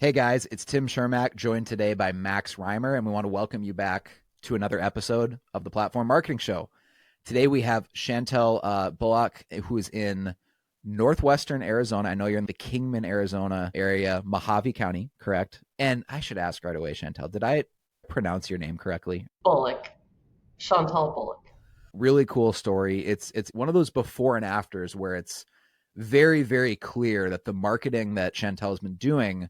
Hey guys, it's Tim Shermack, joined today by Max Reimer, and we want to welcome you back to another episode of the Platform Marketing Show. Today we have Chantal Bullock, who is in northwestern Arizona. I know you're in the Kingman, Arizona area, Mohave County, correct? And I should ask right away, Chantal, did I pronounce your name correctly? Bullock, Chantal Bullock. Really cool story. It's one of those before and afters where it's very, very clear that the marketing that Chantal has been doing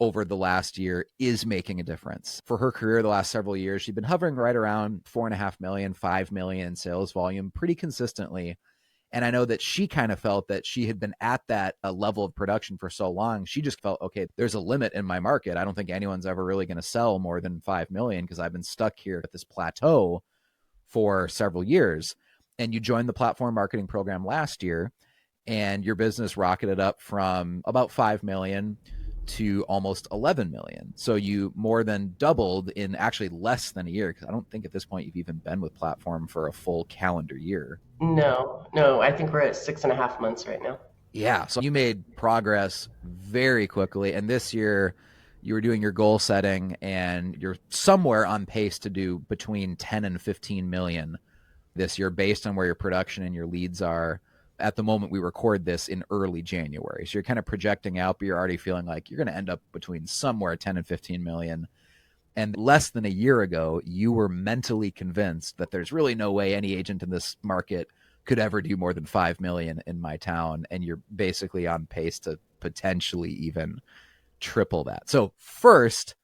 over the last year is making a difference. For her career, the last several years, she's been hovering right around 4.5 million, 5 million in sales volume pretty consistently. And I know that she kind of felt that she had been at that level of production for so long. She just felt, okay, there's a limit in my market. I don't think anyone's ever really going to sell more than 5 million because I've been stuck here at this plateau for several years. And you joined the platform marketing program last year, and your business rocketed up from about 5 million to almost 11 million. So you more than doubled in actually less than a year, because I don't think at this point you've even been with platform for a full calendar year. No, I think we're at 6.5 months right now. Yeah, so you made progress very quickly. And this year you were doing your goal setting and you're somewhere on pace to do between 10 and 15 million this year based on where your production and your leads are. At the moment we record this in early January. So you're kind of projecting out, but you're already feeling like you're going to end up between somewhere 10 and 15 million. And less than a year ago, you were mentally convinced that there's really no way any agent in this market could ever do more than 5 million in my town. And you're basically on pace to potentially even triple that. So first,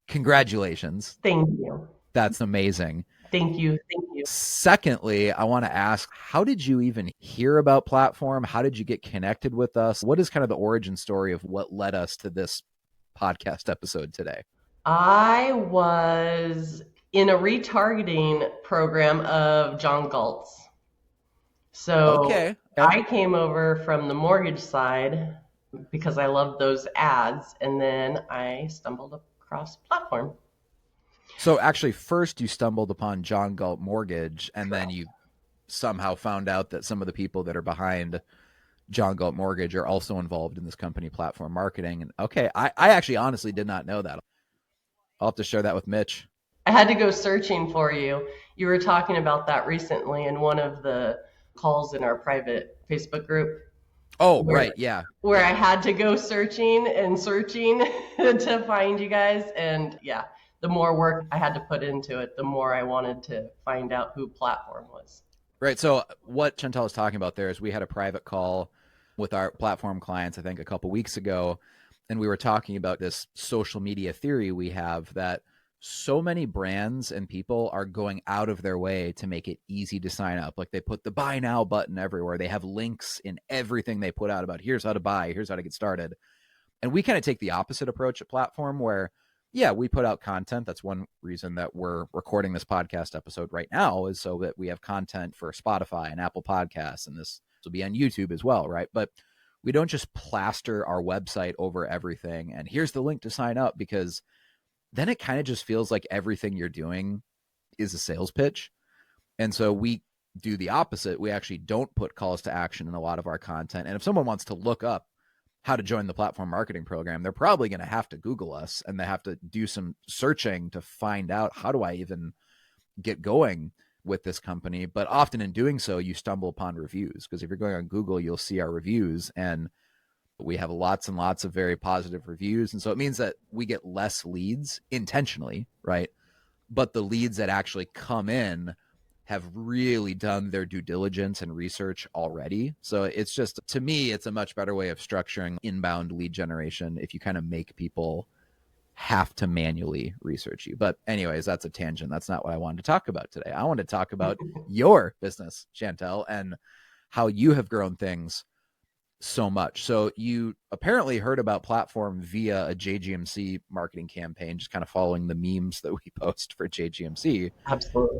congratulations. Thank you. That's amazing. Thank you. Thank you. Secondly, I want to ask, how did you even hear about Platform? How did you get connected with us? What is kind of the origin story of what led us to this podcast episode today? I was in a retargeting program of John Galt's. So Okay. I came over from the mortgage side because I loved those ads, and then I stumbled across Platform. So actually, first you stumbled upon John Galt Mortgage, and then Correct. you somehow found out that some of the people that are behind John Galt Mortgage are also involved in this company, Platform Marketing. And okay, I actually honestly did not know that. I'll have to share that with Mitch. I had to go searching for you. You were talking about that recently in one of the calls in our private Facebook group Oh, where right. Yeah. where I Yeah. had to go searching and searching to find you guys. And yeah, the more work I had to put into it, the more I wanted to find out who Platform was. Right. So what Chantal is talking about there is we had a private call with our platform clients, I think a couple weeks ago, and we were talking about this social media theory we have that so many brands and people are going out of their way to make it easy to sign up. Like they put the buy now button everywhere. They have links in everything they put out about here's how to buy, here's how to get started. And we kind of take the opposite approach at Platform where, yeah, we put out content. That's one reason that we're recording this podcast episode right now is so that we have content for Spotify and Apple Podcasts, and this will be on YouTube as well, right? But we don't just plaster our website over everything and here's the link to sign up, because then it kind of just feels like everything you're doing is a sales pitch. And so we do the opposite. We actually don't put calls to action in a lot of our content. And if someone wants to look up how to join the platform marketing program, they're probably going to have to Google us and they have to do some searching to find out how do I even get going with this company. But often in doing so, you stumble upon reviews, because if you're going on Google, you'll see our reviews, and we have lots and lots of very positive reviews. And so it means that we get less leads intentionally, right? But the leads that actually come in have really done their due diligence and research already. So it's just, to me, it's a much better way of structuring inbound lead generation if you kind of make people have to manually research you. But anyways, that's a tangent. That's not what I wanted to talk about today. I want to talk about your business, Chantal, and how you have grown things so much. So you apparently heard about Platform via a JGMC marketing campaign, just kind of following the memes that we post for JGMC. Absolutely.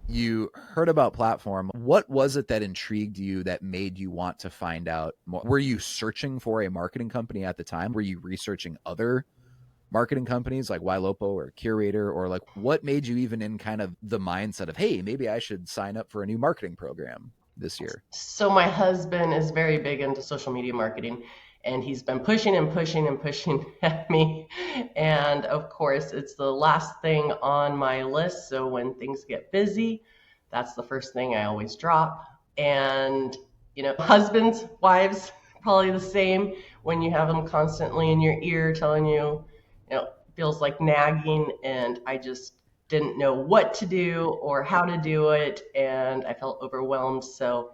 You heard about Platform. What was it that intrigued you that made you want to find out more? Were you searching for a marketing company at the time? Were you researching other marketing companies like Ylopo or Curator, or like what made you even in kind of the mindset of, hey, maybe I should sign up for a new marketing program this year? So my husband is very big into social media marketing, And he's been pushing and pushing and pushing at me. And of course, it's the last thing on my list. So when things get busy, that's the first thing I always drop. And, husbands, wives, probably the same when you have them constantly in your ear telling you, feels like nagging. And I just didn't know what to do or how to do it. And I felt overwhelmed. So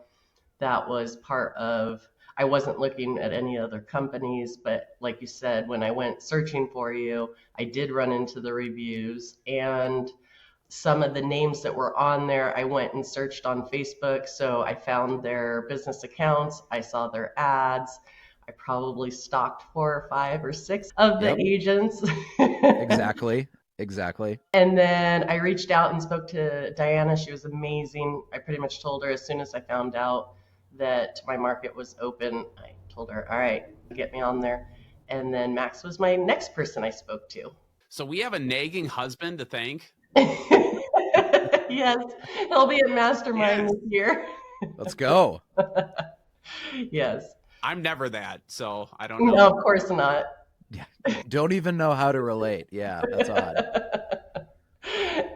that was part of, I wasn't looking at any other companies, but like you said, when I went searching for you, I did run into the reviews, and some of the names that were on there, I went and searched on Facebook. So I found their business accounts, I saw their ads. I probably stalked 4 or 5 or 6 of the Yep. agents. Exactly. Exactly. And then I reached out and spoke to Diana. She was amazing. I pretty much told her as soon as I found out that my market was open, I told her, all right, get me on there. And then Max was my next person I spoke to. So we have a nagging husband to thank. Yes, he'll be at Mastermind this year. Let's go. Yes. I'm never that, so I don't know. No, of course not. Yeah. Don't even know how to relate. Yeah, that's odd.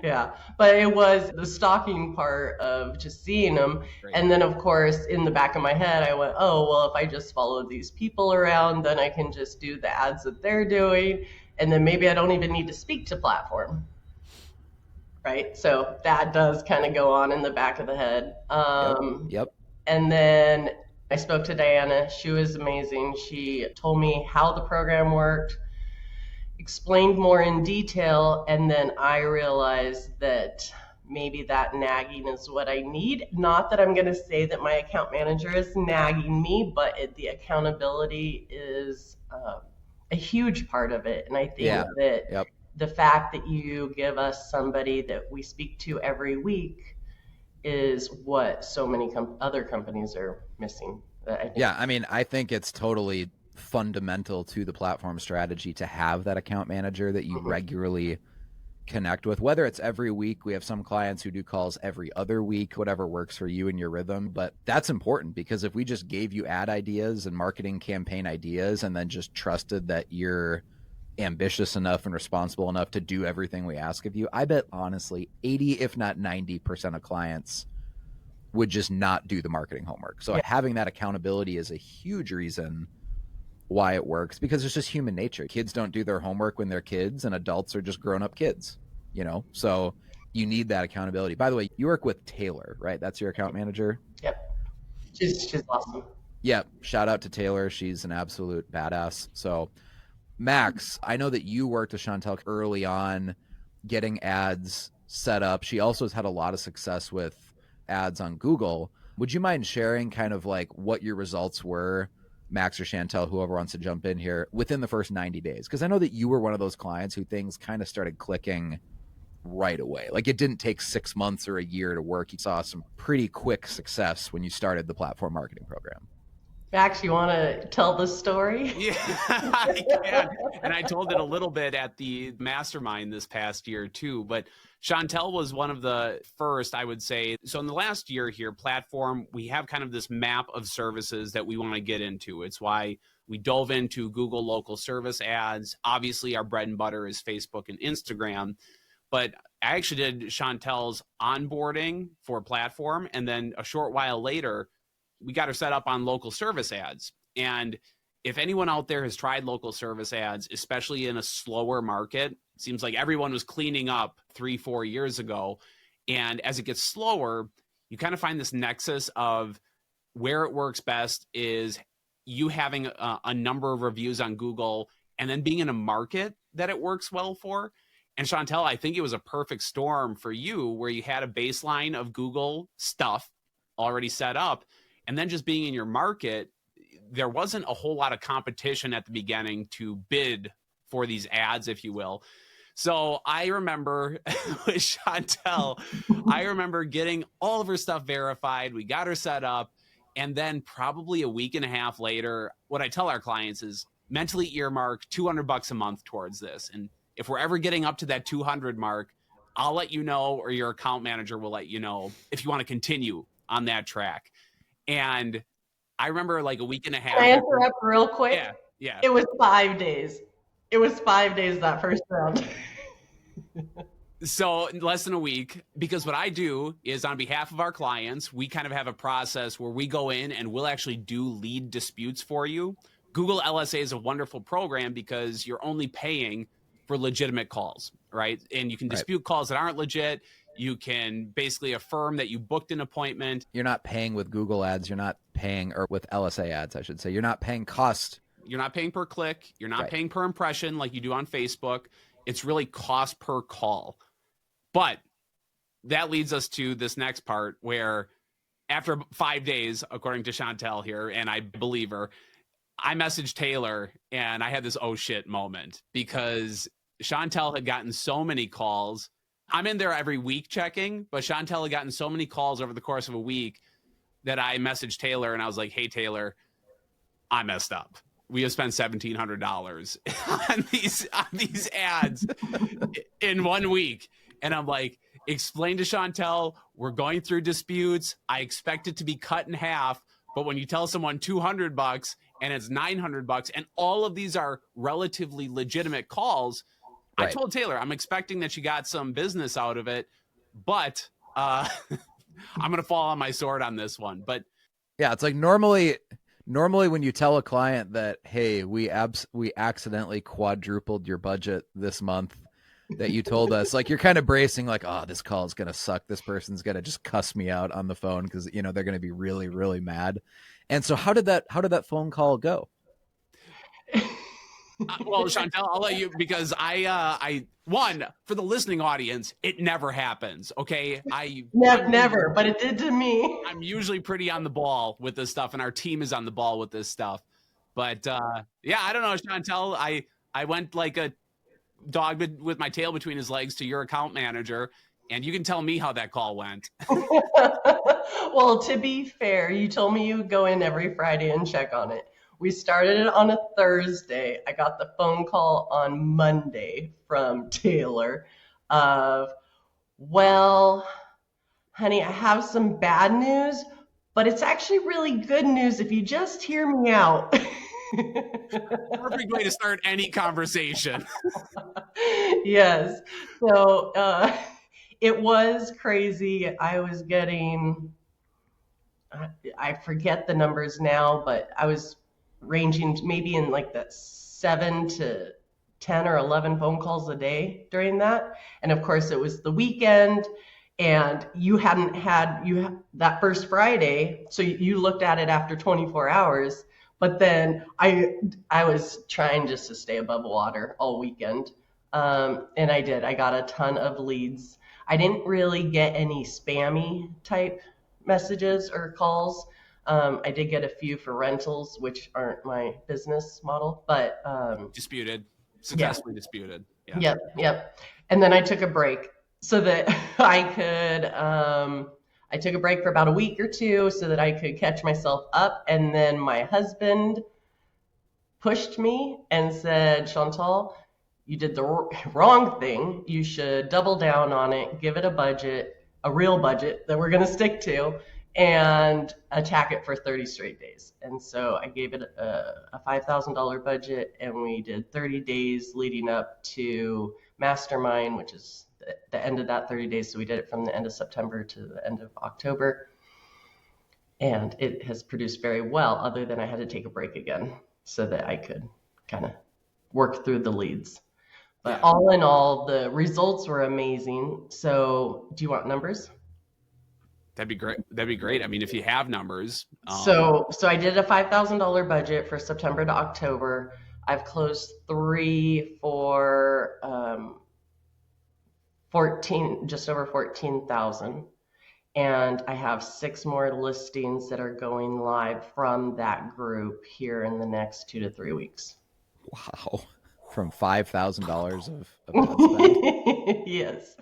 Yeah, but it was the stalking part of just seeing them. Great. And then, of course, in the back of my head, I went, oh, well, if I just follow these people around, then I can just do the ads that they're doing. And then maybe I don't even need to speak to platform. Right? So that does kind of go on in the back of the head. Yep. And then I spoke to Diana. She was amazing. She told me how the program worked, explained more in detail, and then I realized that maybe that nagging is what I need. Not that I'm going to say that my account manager is nagging me, but the accountability is a huge part of it. And I think that the fact that you give us somebody that we speak to every week is what so many other companies are missing. I think it's totally fundamental to the platform strategy to have that account manager that you regularly connect with, whether it's every week. We have some clients who do calls every other week, whatever works for you and your rhythm. But that's important, because if we just gave you ad ideas and marketing campaign ideas and then just trusted that you're ambitious enough and responsible enough to do everything we ask of you, I bet honestly 80 if not 90% of clients would just not do the marketing homework. So having that accountability is a huge reason why it works, because it's just human nature. Kids don't do their homework when they're kids, and adults are just grown-up kids, so you need that accountability. By the way, you work with Taylor, right? That's your account manager? Yep. She's awesome. Yep. Shout out to Taylor. She's an absolute badass. So Max, I know that you worked with Chantal early on getting ads set up. She also has had a lot of success with ads on Google. Would you mind sharing kind of like what your results were, Max or Chantal, whoever wants to jump in here, within the first 90 days? Because I know that you were one of those clients who things kind of started clicking right away. Like, it didn't take 6 months or a year to work. You saw some pretty quick success when you started the platform marketing program. Max, you want to tell the story? Yeah, I can. And I told it a little bit at the mastermind this past year too, but Chantal was one of the first, I would say. So in the last year here, platform, we have kind of this map of services that we want to get into. It's why we dove into Google local service ads. Obviously, our bread and butter is Facebook and Instagram. But I actually did Chantal's onboarding for platform. And then a short while later, we got her set up on local service ads. And if anyone out there has tried local service ads, especially in a slower market, it seems like everyone was cleaning up 3-4 years ago. And as it gets slower, you kind of find this nexus of where it works best is you having a number of reviews on Google and then being in a market that it works well for. And Chantal, I think it was a perfect storm for you where you had a baseline of Google stuff already set up. And then just being in your market, there wasn't a whole lot of competition at the beginning to bid for these ads, if you will. So I remember with Chantal, I remember getting all of her stuff verified. We got her set up. And then probably a week and a half later, what I tell our clients is mentally earmark $200 a month towards this. And if we're ever getting up to that 200 mark, I'll let you know, or your account manager will let you know if you want to continue on that track. And I remember like a week and a half. Can I interrupt real quick? Yeah, yeah. It was 5 days. It was 5 days that first round. So less than a week, because what I do is on behalf of our clients, we kind of have a process where we go in and we'll actually do lead disputes for you. Google LSA is a wonderful program because you're only paying for legitimate calls, right? And you can dispute calls that aren't legit. You can basically affirm that you booked an appointment. You're not paying with Google ads. You're not paying, or with LSA ads, I should say. You're not paying cost. You're not paying per click. You're not paying per impression like you do on Facebook. It's really cost per call. But that leads us to this next part where after 5 days, according to Chantal here, and I believe her, I messaged Taylor and I had this oh shit moment because Chantal had gotten so many calls. I'm in there every week checking, but Chantal had gotten so many calls over the course of a week that I messaged Taylor and I was like, hey, Taylor, I messed up. We have spent $1,700 on these ads in 1 week. And I'm like, explain to Chantal, we're going through disputes. I expect it to be cut in half. But when you tell someone $200 and it's $900 and all of these are relatively legitimate calls, I told Taylor, I'm expecting that she got some business out of it, but I'm going to fall on my sword on this one. But yeah, it's like normally when you tell a client that, hey, we accidentally quadrupled your budget this month that you told us, like, you're kind of bracing like, oh, this call is going to suck. This person's going to just cuss me out on the phone because, you know, they're going to be really, really mad. And so how did that phone call go? Well, Chantal, I'll let you, because I one, for the listening audience, it never happens. Okay. Never, but it did to me. I'm usually pretty on the ball with this stuff, and our team is on the ball with this stuff. But yeah, I don't know, Chantal. I went like a dog with my tail between his legs to your account manager, and you can tell me how that call went. Well, to be fair, you told me you would go in every Friday and check on it. We started it on a Thursday. I got the phone call on Monday from Taylor of, well, honey, I have some bad news, but it's actually really good news if you just hear me out. Perfect way to start any conversation. Yes. So it was crazy. I was getting, I forget the numbers now, but I was ranging maybe in like that 7 to 10 or 11 phone calls a day during that. And of course, it was the weekend. And you hadn't had that first Friday, so you looked at it after 24 hours. But then I was trying just to stay above water all weekend, and I did. I got a ton of leads. I didn't really get any spammy type messages or calls. I did get a few for rentals, which aren't my business model, but successfully disputed. Yeah. Yep. And then I took a break so that I could. I took a break for about a week or two so that I could catch myself up. And then my husband pushed me and said, Chantal, you did the wrong thing. You should double down on it, give it a budget, a real budget that we're going to stick to, and attack it for 30 straight days. And so I gave it a $5,000 budget, and we did 30 days leading up to Mastermind, which is the end of that 30 days. So we did it from the end of September to the end of October. And it has produced very well, other than I had to take a break again so that I could kind of work through the leads. But all in all, the results were amazing. So do you want numbers? That'd be great. I mean, if you have numbers. So I did a $5,000 budget for September to October. I've closed 3 for just over 14,000. And I have 6 more listings that are going live from that group here in the next 2 to 3 weeks. Wow. From $5,000 of ad spend. Yes.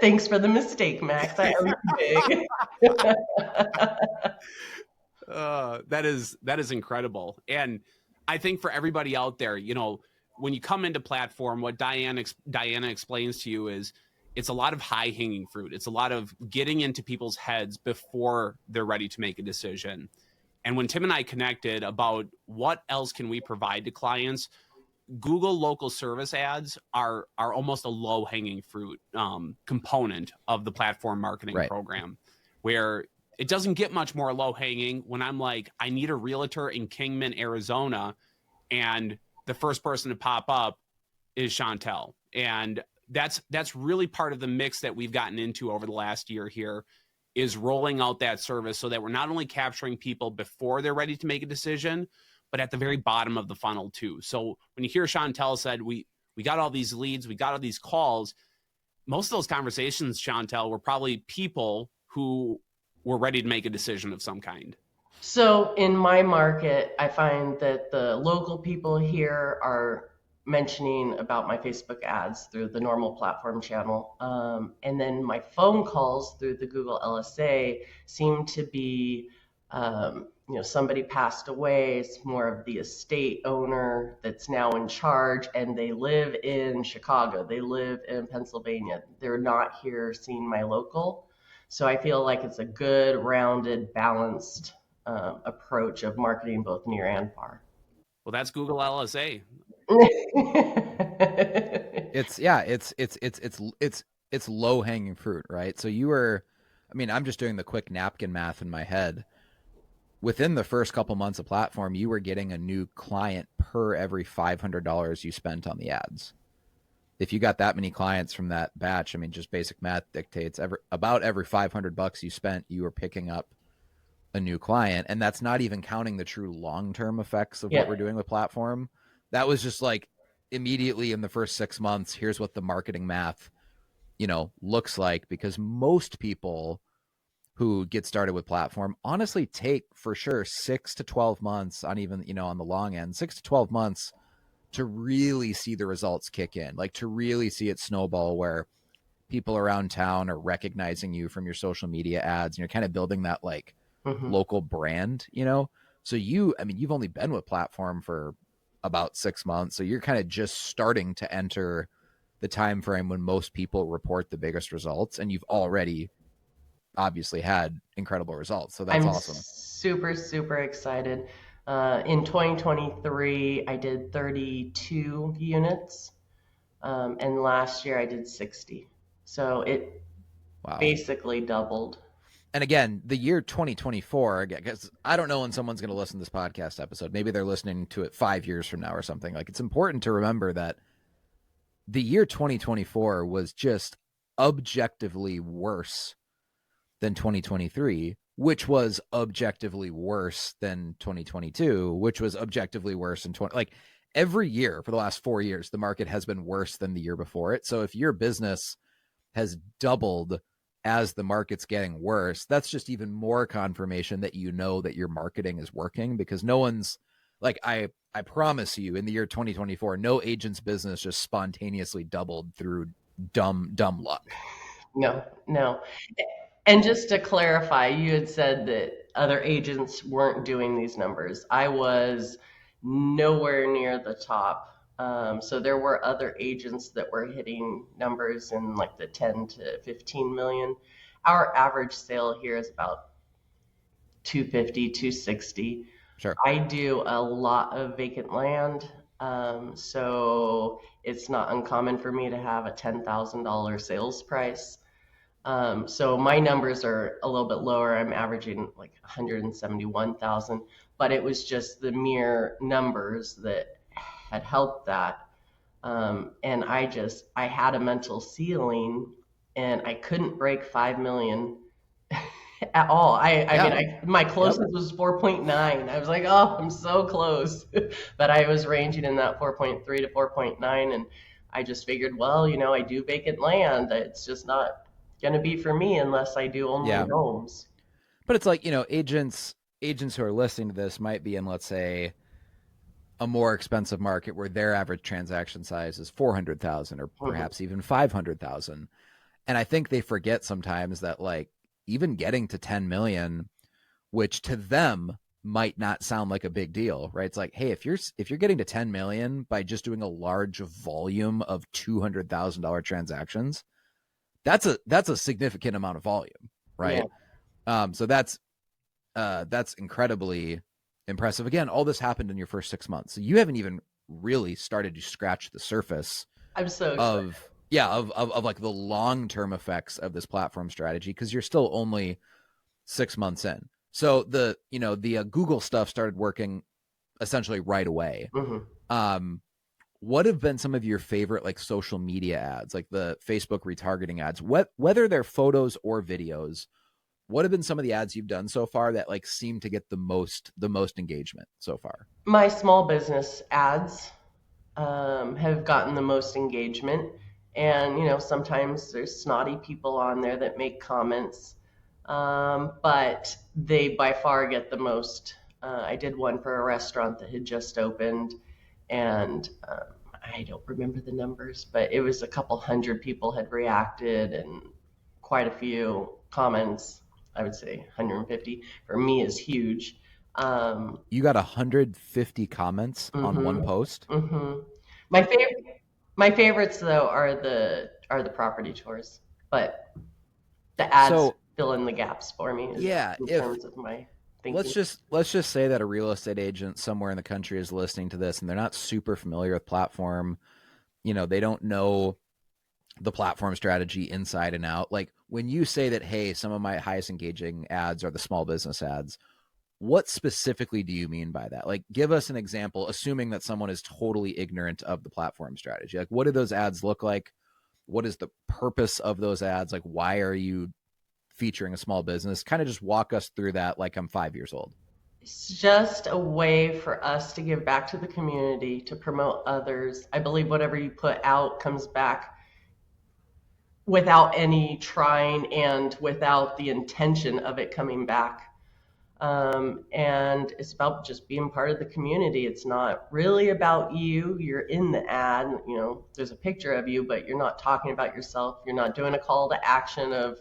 Thanks for the mistake, Max. I owe you big. That is incredible. And I think for everybody out there, you know, when you come into platform, what Diana explains to you is it's a lot of high hanging fruit. It's a lot of getting into people's heads before they're ready to make a decision. And when Tim and I connected about what else can we provide to clients, Google local service ads are almost a low hanging fruit component of the platform marketing program, where it doesn't get much more low hanging when I'm like, I need a realtor in Kingman, Arizona, and the first person to pop up is Chantal. And that's really part of the mix that we've gotten into over the last year here, is rolling out that service so that we're not only capturing people before they're ready to make a decision, but at the very bottom of the funnel too. So when you hear Chantal said, we got all these leads, we got all these calls, most of those conversations, Chantal, were probably people who were ready to make a decision of some kind. So in my market, I find that the local people here are mentioning about my Facebook ads through the normal platform channel. And then my phone calls through the Google LSA seem to be, somebody passed away. It's more of the estate owner that's now in charge, and they live in Chicago. They live in Pennsylvania. They're not here seeing my local. So I feel like it's a good, rounded, balanced approach of marketing both near and far. Well, that's Google LSA. It's low hanging fruit, right? So you were, I mean, I'm just doing the quick napkin math in my head. Within the first couple months of platform, you were getting a new client per every $500 you spent on the ads. If you got that many clients from that batch, I mean, just basic math dictates about every $500 you spent, you were picking up a new client. And that's not even counting the true long-term effects of what we're doing with platform. That was just like immediately in the first 6 months, here's what the marketing math, looks like, because most people who get started with platform honestly take for sure 6 to 12 months on even, on the long end, 6 to 12 months to really see the results kick in, like to really see it snowball where people around town are recognizing you from your social media ads and you're kind of building that like local brand, So you've only been with platform for about 6 months. So you're kind of just starting to enter the time frame when most people report the biggest results, and you've already obviously had incredible results. So that's awesome. Super, super excited. In 2023, I did 32 units. And last year I did 60. So it basically doubled. And again, the year 2024, because I don't know when someone's going to listen to this podcast episode. Maybe they're listening to it 5 years from now or something. Like, it's important to remember that the year 2024 was just objectively worse than 2023, which was objectively worse than 2022, which was objectively worse than like every year for the last 4 years, the market has been worse than the year before it. So if your business has doubled as the market's getting worse, that's just even more confirmation that that your marketing is working, because no one's like, I promise you, in the year 2024, no agent's business just spontaneously doubled through dumb luck. No. And just to clarify, you had said that other agents weren't doing these numbers. I was nowhere near the top. So there were other agents that were hitting numbers in like the 10 to 15 million. Our average sale here is about 250, 260. Sure. I do a lot of vacant land. So it's not uncommon for me to have a $10,000 sales price. So my numbers are a little bit lower. I'm averaging like 171,000, but it was just the mere numbers that had helped that. And I had a mental ceiling, and I couldn't break 5 million at all. My closest was 4.9. I was like, oh, I'm so close. But I was ranging in that 4.3 to 4.9. And I just figured, well, I do vacant land. It's just not going to be for me unless I do only homes. But it's like, agents who are listening to this might be in, let's say, a more expensive market where their average transaction size is 400,000 or perhaps even 500,000. And I think they forget sometimes that, like, even getting to 10 million, which to them might not sound like a big deal, right? It's like, hey, if you're getting to 10 million by just doing a large volume of $200,000 transactions, that's a significant amount of volume, right? Yeah. So that's That's incredibly impressive. Again, all this happened in your first 6 months. So you haven't even really started to scratch the surface I'm so excited. of like the long-term effects of this platform strategy, because you're still only 6 months in. So the Google stuff started working essentially right away. Mm-hmm. What have been some of your favorite like social media ads, like the Facebook retargeting ads, whether they're photos or videos? What have been some of the ads you've done so far that like seem to get the most engagement so far? My small business ads have gotten the most engagement. And, sometimes there's snotty people on there that make comments, but they by far get the most. I did one for a restaurant that had just opened, and I don't remember the numbers, but it was a couple hundred people had reacted and quite a few comments. I would say 150 for me is huge. You got 150 comments on one Mhm. post. Mhm. My favorite my favorites though are the property tours, but the ads So fill in the gaps for me yeah, in if terms of my let's thinking. just say that a real estate agent somewhere in the country is listening to this and they're not super familiar with platform, they don't know the platform strategy inside and out. Like when you say that, hey, some of my highest engaging ads are the small business ads, what specifically do you mean by that? Like, give us an example, assuming that someone is totally ignorant of the platform strategy. Like, what do those ads look like? What is the purpose of those ads? Like, why are you featuring a small business? Kind of just walk us through that like I'm 5 years old. It's just a way for us to give back to the community, to promote others. I believe whatever you put out comes back without any trying and without the intention of it coming back. And it's about just being part of the community. It's not really about you. You're in the ad, there's a picture of you, but you're not talking about yourself. You're not doing a call to action of,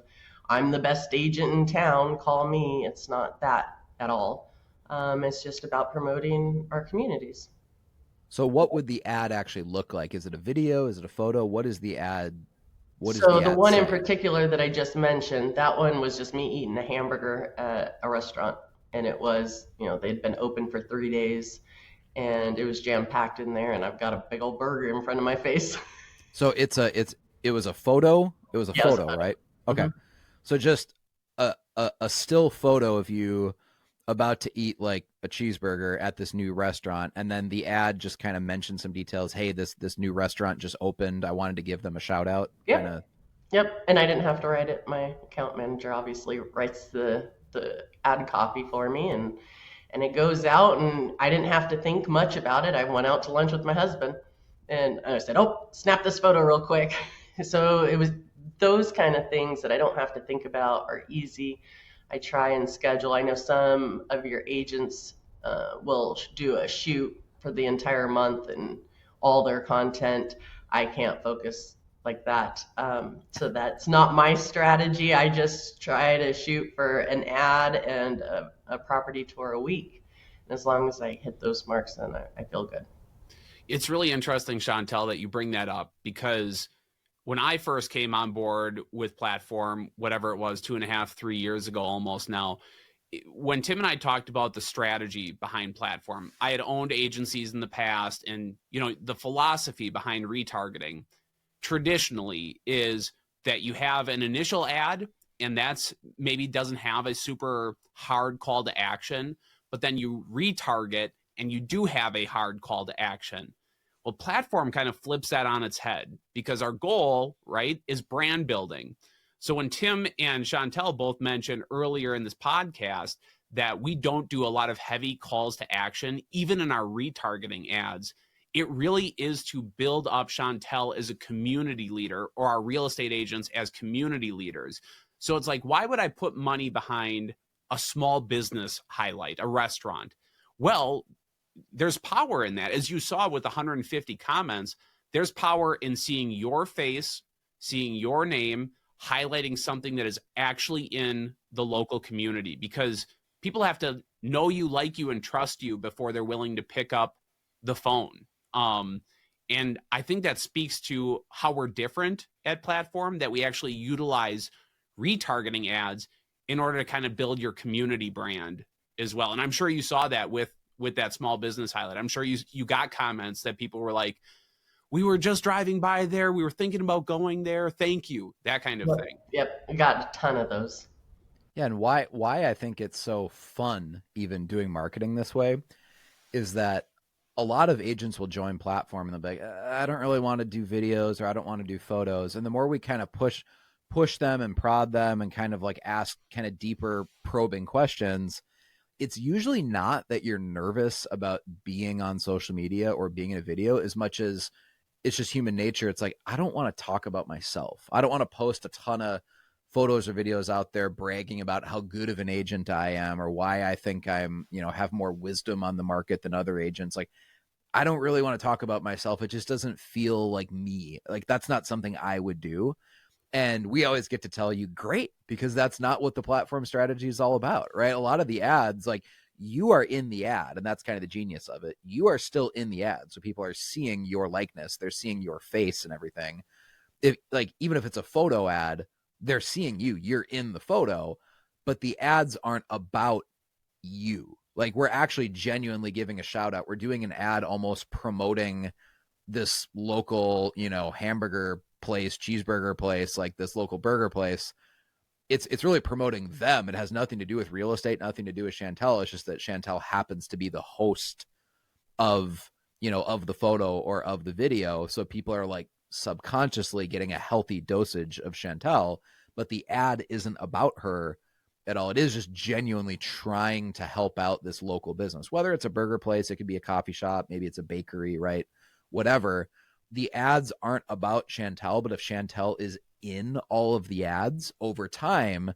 I'm the best agent in town, call me. It's not that at all. It's just about promoting our communities. So, what would the ad actually look like? Is it a video? Is it a photo? What is the ad? What does So the the ad one in say? particular that I just mentioned, that one was just me eating a hamburger at a restaurant. And it was, they'd been open for 3 days and it was jam packed in there, and I've got a big old burger in front of my face. So it was a photo. It was a Yeah, it was photo, about right? it. Okay. So just a still photo of you about to eat like a cheeseburger at this new restaurant, and then the ad just kind of mentioned some details. Hey, this new restaurant just opened. I wanted to give them a shout out. Kind Yep, of. yep. And I didn't have to write it. My account manager obviously writes the ad copy for me, and it goes out, and I didn't have to think much about it. I went out to lunch with my husband, and I said, "Oh, snap this photo real quick." So it was those kind of things that I don't have to think about are easy. I try and schedule. I know some of your agents will do a shoot for the entire month and all their content. I can't focus like that. So that's not my strategy. I just try to shoot for an ad and a property tour a week. And as long as I hit those marks, then I feel good. It's really interesting, Chantal, that you bring that up, because when I first came on board with Platform, whatever it was, 2.5, 3 years ago almost now, when Tim and I talked about the strategy behind Platform, I had owned agencies in the past, and the philosophy behind retargeting traditionally is that you have an initial ad, and that's maybe doesn't have a super hard call to action, but then you retarget and you do have a hard call to action. Well, Platform kind of flips that on its head, because our goal, right, is brand building. So when Tim and Chantel both mentioned earlier in this podcast that we don't do a lot of heavy calls to action, even in our retargeting ads, it really is to build up Chantel as a community leader, or our real estate agents as community leaders. So it's like, why would I put money behind a small business highlight, a restaurant? Well, there's power in that. As you saw with 150 comments, there's power in seeing your face, seeing your name, highlighting something that is actually in the local community, because people have to know you, like you, and trust you before they're willing to pick up the phone. And I think that speaks to how we're different at Platform, that we actually utilize retargeting ads in order to kind of build your community brand as well. And I'm sure you saw that with that small business highlight. I'm sure you got comments that people were like, we were just driving by there. We were thinking about going there. Thank you. That kind of thing. Yep. I got a ton of those. Yeah, and why I think it's so fun even doing marketing this way is that a lot of agents will join platform and they'll be like, I don't really want to do videos, or I don't want to do photos. And the more we kind of push them and prod them and kind of like ask kind of deeper probing questions, it's usually not that you're nervous about being on social media or being in a video as much as it's just human nature. It's like, I don't want to talk about myself. I don't want to post a ton of photos or videos out there bragging about how good of an agent I am or why I think I'm, have more wisdom on the market than other agents. Like, I don't really want to talk about myself. It just doesn't feel like me. Like, that's not something I would do. And we always get to tell you, great, because that's not what the platform strategy is all about, right? A lot of the ads, like, you are in the ad, and that's kind of the genius of it. You are still in the ad. So people are seeing your likeness. They're seeing your face and everything. Even if it's a photo ad, they're seeing you. You're in the photo, but the ads aren't about you. Like, we're actually genuinely giving a shout out. We're doing an ad almost promoting this local, hamburger place, cheeseburger place, like this local burger place. It's really promoting them. It has nothing to do with real estate, nothing to do with Chantal. It's just that Chantal happens to be the host of the photo or of the video. So people are like subconsciously getting a healthy dosage of Chantal, but the ad isn't about her at all. It is just genuinely trying to help out this local business, whether it's a burger place, it could be a coffee shop, maybe it's a bakery, right? Whatever. The ads aren't about Chantal, but if Chantal is in all of the ads over time,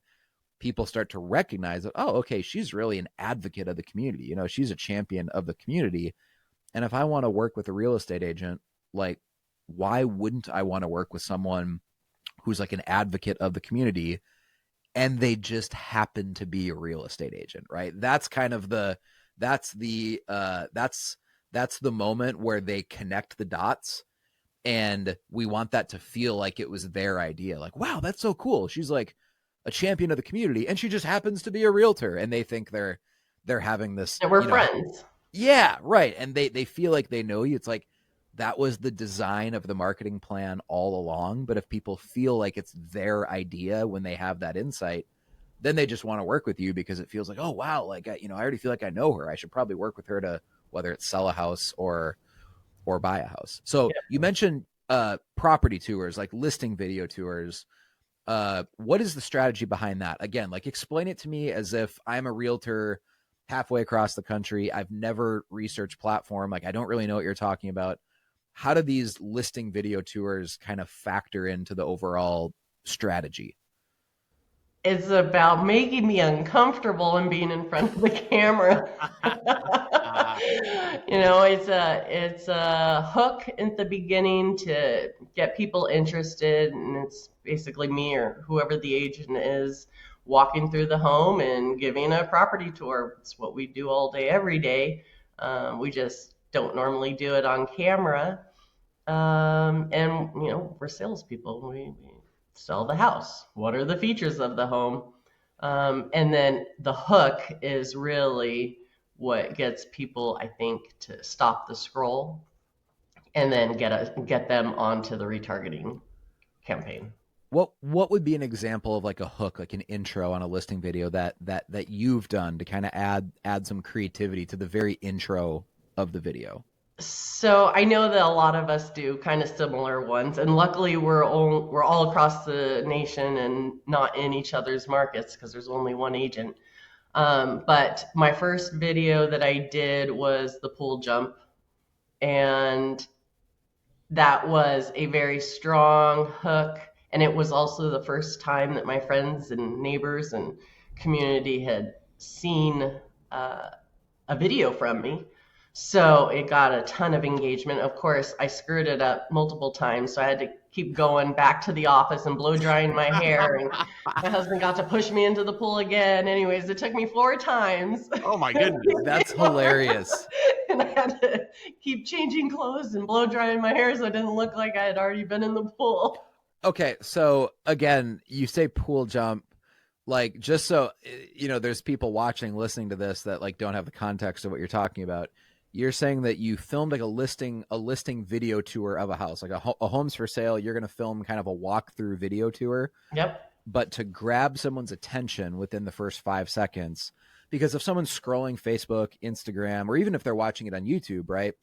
people start to recognize that, oh, okay, she's really an advocate of the community. She's a champion of the community. And if I want to work with a real estate agent, like, why wouldn't I want to work with someone who's like an advocate of the community and they just happen to be a real estate agent, right? That's kind of that's the moment where they connect the dots. And we want that to feel like it was their idea. Like, wow, that's so cool. She's like a champion of the community and she just happens to be a realtor. And they think they're having this. And we're friends. Yeah, right. And they feel like they know you. It's like, that was the design of the marketing plan all along. But if people feel like it's their idea when they have that insight, then they just want to work with you because it feels like, oh, wow, like, I already feel like I know her. I should probably work with her to, whether it's sell a house or buy a house. So yeah. You mentioned property tours, like listing video tours. What is the strategy behind that? Again, like, explain it to me as if I'm a realtor halfway across the country. I've never researched platform. Like, I don't really know what you're talking about. How do these listing video tours kind of factor into the overall strategy? It's about making me uncomfortable and being in front of the camera. It's a hook at the beginning to get people interested, and it's basically me or whoever the agent is walking through the home and giving a property tour. It's what we do all day, every day. We just don't normally do it on camera. We're salespeople. We sell the house. What are the features of the home? And then the hook is really what gets people, I think, to stop the scroll and then get them onto the retargeting campaign. What would be an example of like a hook, like an intro on a listing video that you've done to kind of add some creativity to the very intro of the video? So I know that a lot of us do kind of similar ones, and luckily we're all across the nation and not in each other's markets because there's only one agent. But my first video that I did was the pool jump, and that was a very strong hook. And it was also the first time that my friends and neighbors and community had seen a video from me. So it got a ton of engagement. Of course, I screwed it up multiple times, so I had to keep going back to the office and blow drying my hair. And my husband got to push me into the pool again. Anyways, it took me 4 times. Oh my goodness. That's hilarious. And I had to keep changing clothes and blow drying my hair so it didn't look like I had already been in the pool. Okay, so again, you say pool jump. like, just so there's people watching, listening to this that like don't have the context of what you're talking about. You're saying that you filmed like a listing video tour of a house, like a home's for sale. You're going to film kind of a walkthrough video tour, Yep. but to grab someone's attention within the first 5 seconds. Because if someone's scrolling Facebook, Instagram, or even if they're watching it on YouTube, right?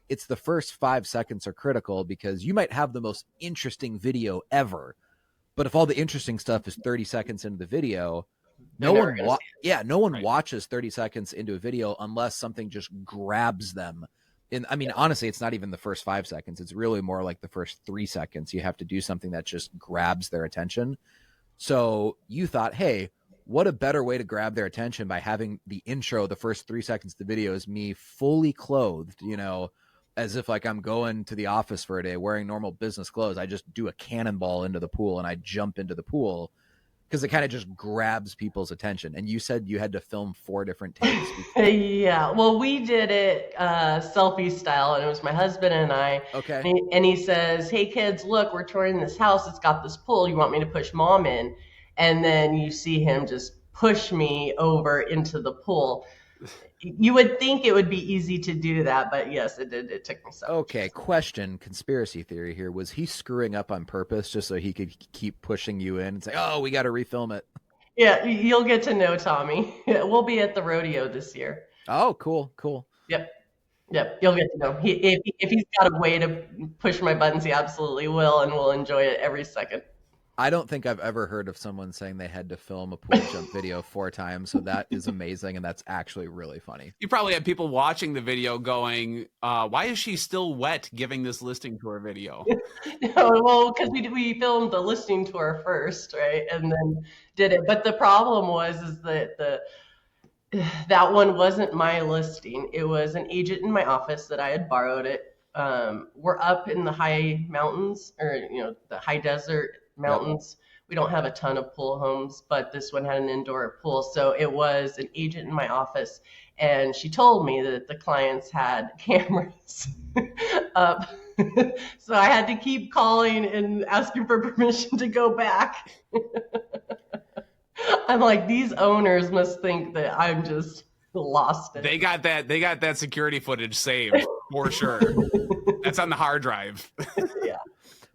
It's the first 5 seconds are critical, because you might have the most interesting video ever. But if all the interesting stuff is 30 seconds into the video, They're never going to see it. no one Right. watches 30 seconds into a video unless something just grabs them. And I mean, honestly, it's not even the first 5 seconds. It's really more like the first 3 seconds. You have to do something that just grabs their attention. So you thought, hey, what a better way to grab their attention by having the intro, the first 3 seconds of the video is me fully clothed, as if like I'm going to the office for a day wearing normal business clothes. I just do a cannonball into the pool and I jump into the pool, because it kind of just grabs people's attention. And you said you had to film 4 different takes. Yeah, well, we did it selfie style, and it was my husband and I. Okay. And he says, "Hey kids, look, we're touring this house. It's got this pool. You want me to push mom in?" And then you see him just push me over into the pool. You would think it would be easy to do that, but yes, it did. It took me some. Okay. Question, conspiracy theory here. Was he screwing up on purpose just so he could keep pushing you in and say, oh, we got to refilm it? Yeah, you'll get to know Tommy. We'll be at the rodeo this year. Oh, cool. Cool. Yep. Yep, you'll get to know. If he's got a way to push my buttons, he absolutely will, and we'll enjoy it every second. I don't think I've ever heard of someone saying they had to film a pool jump video 4 times. So that is amazing. And that's actually really funny. You probably had people watching the video going, why is she still wet giving this listing tour video? Well, because we filmed the listing tour first, right, and then did it. But the problem is that that one wasn't my listing. It was an agent in my office that I had borrowed it. We're up in the high mountains, or the high desert mountains. Yep. We don't have a ton of pool homes, but this one had an indoor pool. So it was an agent in my office, and she told me that the clients had cameras up. So I had to keep calling and asking for permission to go back. I'm like, these owners must think that I'm just lost it. They got that security footage saved for sure. That's on the hard drive. Yeah.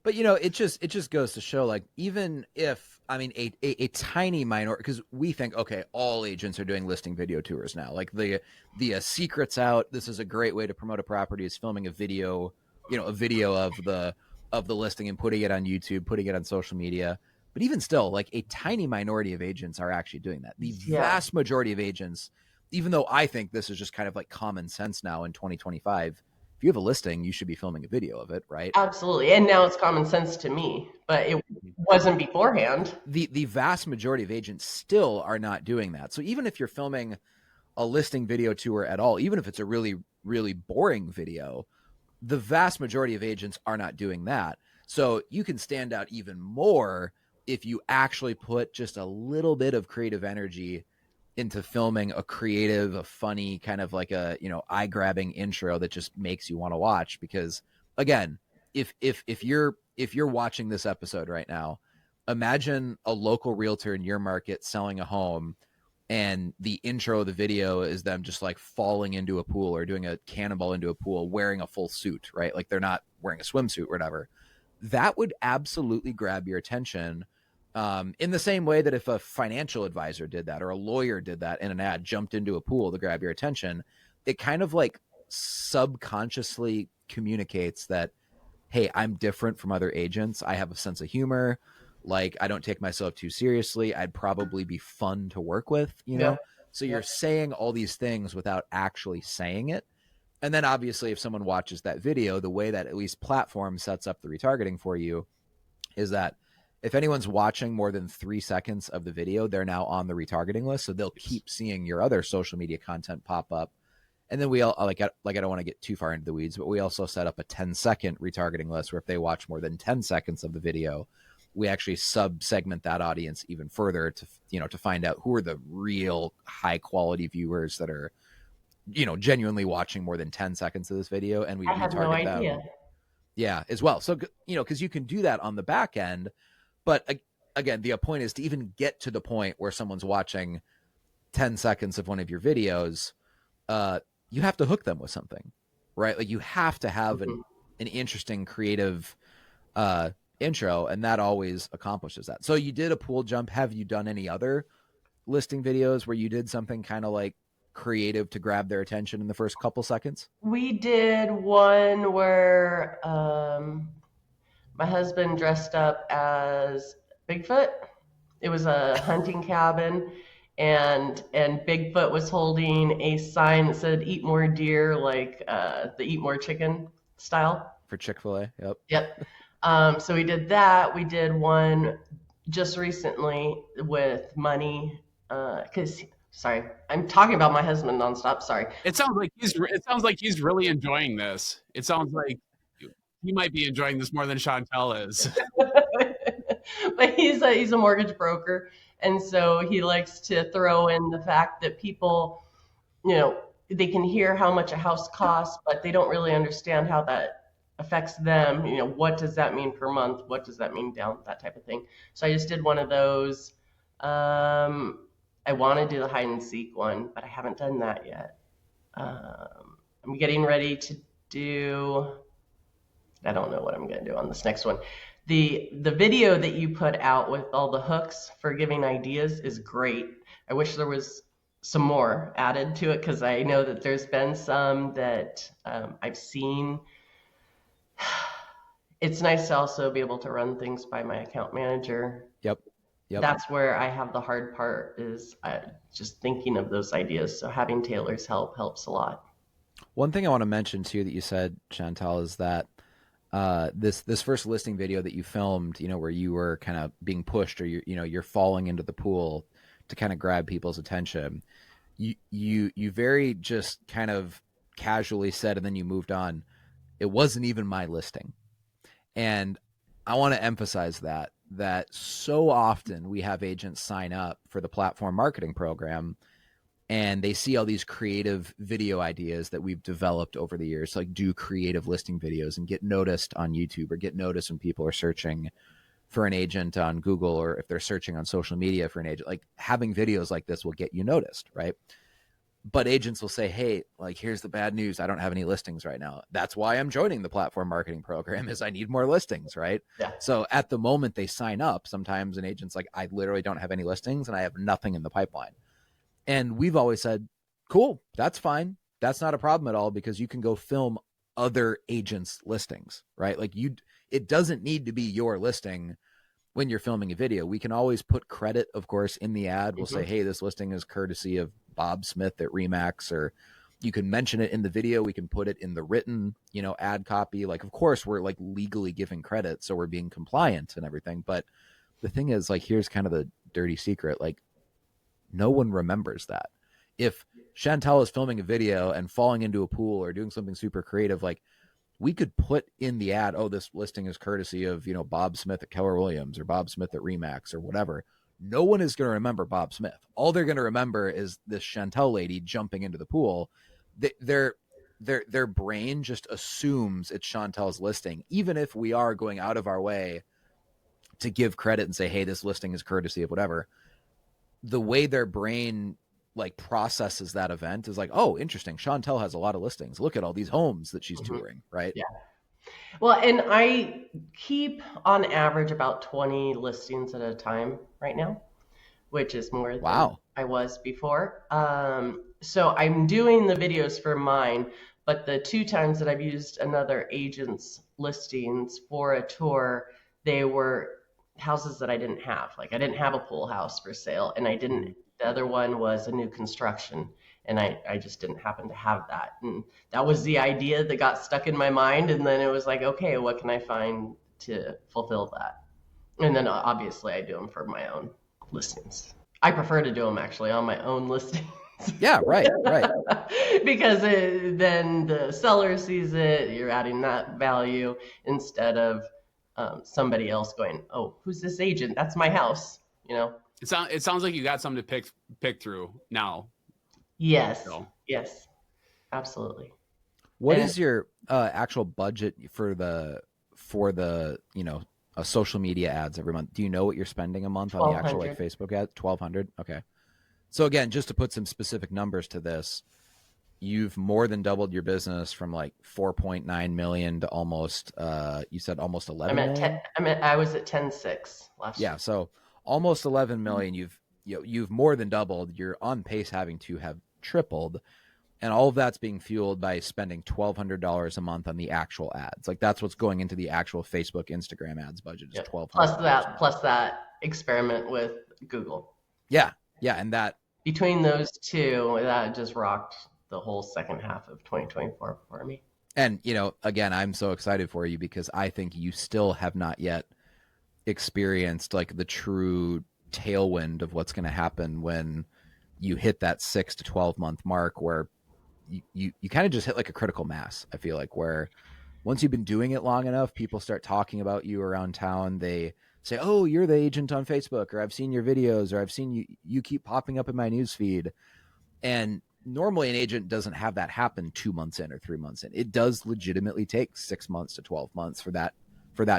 But it just goes to show, like, even if, I mean, a tiny minority, because we think, okay, all agents are doing listing video tours now. Like the secret's out. This is a great way to promote a property, is filming a video, a video of the listing and putting it on YouTube, putting it on social media. But even still, like, a tiny minority of agents are actually doing that. The vast majority of agents, even though I think this is just kind of like common sense now in 2025, if you have a listing, you should be filming a video of it, right? Absolutely. And now it's common sense to me, but it wasn't beforehand. The vast majority of agents still are not doing that. So even if you're filming a listing video tour at all, even if it's a really, really boring video, the vast majority of agents are not doing that. So you can stand out even more if you actually put just a little bit of creative energy into filming a creative, a funny, kind of like a, eye-grabbing intro that just makes you want to watch. Because again, if you're watching this episode right now, imagine a local realtor in your market selling a home, and the intro of the video is them just like falling into a pool or doing a cannonball into a pool wearing a full suit, right? Like they're not wearing a swimsuit or whatever. That would absolutely grab your attention. In the same way that if a financial advisor did that or a lawyer did that in an ad, jumped into a pool to grab your attention, it kind of like subconsciously communicates that, hey, I'm different from other agents. I have a sense of humor. Like, I don't take myself too seriously. I'd probably be fun to work with, know? So you're saying all these things without actually saying it. And then obviously if someone watches that video, the way that at least platform sets up the retargeting for you is that if anyone's watching more than 3 seconds of the video, they're now on the retargeting list. So they'll keep seeing your other social media content pop up. And then we all I don't want to get too far into the weeds, but we also set up a 10-second retargeting list where if they watch more than 10 seconds of the video, we actually sub-segment that audience even further to, to find out who are the real high quality viewers that are, genuinely watching more than 10 seconds of this video. And we retarget them. Yeah, as well. So, because you can do that on the back end. But again, the point is to even get to the point where someone's watching 10 seconds of one of your videos, you have to hook them with something, right? Like you have to have an interesting, creative intro, and that always accomplishes that. So you did a pool jump. Have you done any other listing videos where you did something kind of like creative to grab their attention in the first couple seconds? We did one where my husband dressed up as Bigfoot. It was a hunting cabin, and Bigfoot was holding a sign that said "Eat more deer," like the "Eat more chicken" style. For Chick-fil-A. Yep. Yep. So we did that. We did one just recently with money, because sorry, I'm talking about my husband nonstop. Sorry. It sounds like he's really enjoying this. It sounds like he might be enjoying this more than Chantal is. But he's a mortgage broker, and so he likes to throw in the fact that people, they can hear how much a house costs, but they don't really understand how that affects them. What does that mean per month? What does that mean down? That type of thing. So I just did one of those. I want to do the hide and seek one, but I haven't done that yet. I'm getting ready to do. I don't know what I'm going to do on this next one. The video that you put out with all the hooks for giving ideas is great. I wish there was some more added to it, because I know that there's been some that I've seen. It's nice to also be able to run things by my account manager. Yep. That's where I have the hard part, is just thinking of those ideas. So having Taylor's help helps a lot. One thing I want to mention too that you said, Chantal, is that this first listing video that you filmed, where you were kind of being pushed, or you're falling into the pool to kind of grab people's attention. You very just kind of casually said, and then you moved on, it wasn't even my listing. And I want to emphasize that so often we have agents sign up for the platform marketing program, and they see all these creative video ideas that we've developed over the years, like do creative listing videos and get noticed on YouTube, or get noticed when people are searching for an agent on Google, or if they're searching on social media for an agent. Like having videos like this will get you noticed, right? But agents will say, hey, like, here's the bad news. I don't have any listings right now. That's why I'm joining the platform marketing program, is I need more listings, right? Yeah. So at the moment they sign up, sometimes an agent's like, I literally don't have any listings and I have nothing in the pipeline. And we've always said, cool, that's fine. That's not a problem at all, because you can go film other agents' listings, right? Like it doesn't need to be your listing when you're filming a video. We can always put credit, of course, in the ad. We'll say, hey, this listing is courtesy of Bob Smith at Remax, or you can mention it in the video. We can put it in the written, ad copy. Like, of course, we're like legally giving credit, so we're being compliant and everything. But the thing is, like, here's kind of the dirty secret. Like, no one remembers that. If Chantal is filming a video and falling into a pool or doing something super creative, like, we could put in the ad, oh, this listing is courtesy of, Bob Smith at Keller Williams, or Bob Smith at Remax, or whatever. No one is going to remember Bob Smith. All they're going to remember is this Chantal lady jumping into the pool. Their brain just assumes it's Chantal's listing, even if we are going out of our way to give credit and say, hey, this listing is courtesy of whatever. The way their brain like processes that event is like, oh, interesting. Chantal has a lot of listings. Look at all these homes that she's touring, right? Yeah. Well, and I keep on average about 20 listings at a time right now, which is more than I was before. So I'm doing the videos for mine, but the 2 times that I've used another agent's listings for a tour, they were houses that I didn't have. Like I didn't have a pool house for sale, and the other one was a new construction, and I just didn't happen to have that. And that was the idea that got stuck in my mind. And then it was like, okay, what can I find to fulfill that? And then obviously I do them for my own listings. I prefer to do them actually on my own listings. Yeah, right. Because then the seller sees it, you're adding that value, instead of somebody else going, oh, who's this agent? That's my house, It sounds like you got something to pick through now. Yes. Yes, absolutely. What is your actual budget for the social media ads every month. Do you know what you're spending a month on the actual like 1,200. Facebook ads? 1,200. Okay. So again, just to put some specific numbers to this, you've more than doubled your business from like 4.9 million to almost you said almost 11 million. I was at 10.6 last Yeah, year. so almost 11 million. You've more than doubled. You're on pace having to have tripled, and all of that's being fueled by spending $1,200 a month on the actual ads. Like that's what's going into the actual Facebook, Instagram ads budget is Yep. $1,200 a month. Plus that experiment with Google. Yeah, yeah, and that Between those two, that just rocked the whole second half of 2024 for me. and again, I'm so excited for you because I think you still have not yet experienced like the true tailwind of what's going to happen when you hit that 6 to 12 month mark where you kind of just hit like a critical mass. I feel like where once you've been doing it long enough, people start talking about you around town. They say, "Oh, you're the agent on Facebook," or "I've seen your videos," or "I've seen you keep popping up in my news feed." And normally an agent doesn't have that happen 2 months in or 3 months in. It does legitimately take 6 months to 12 months for that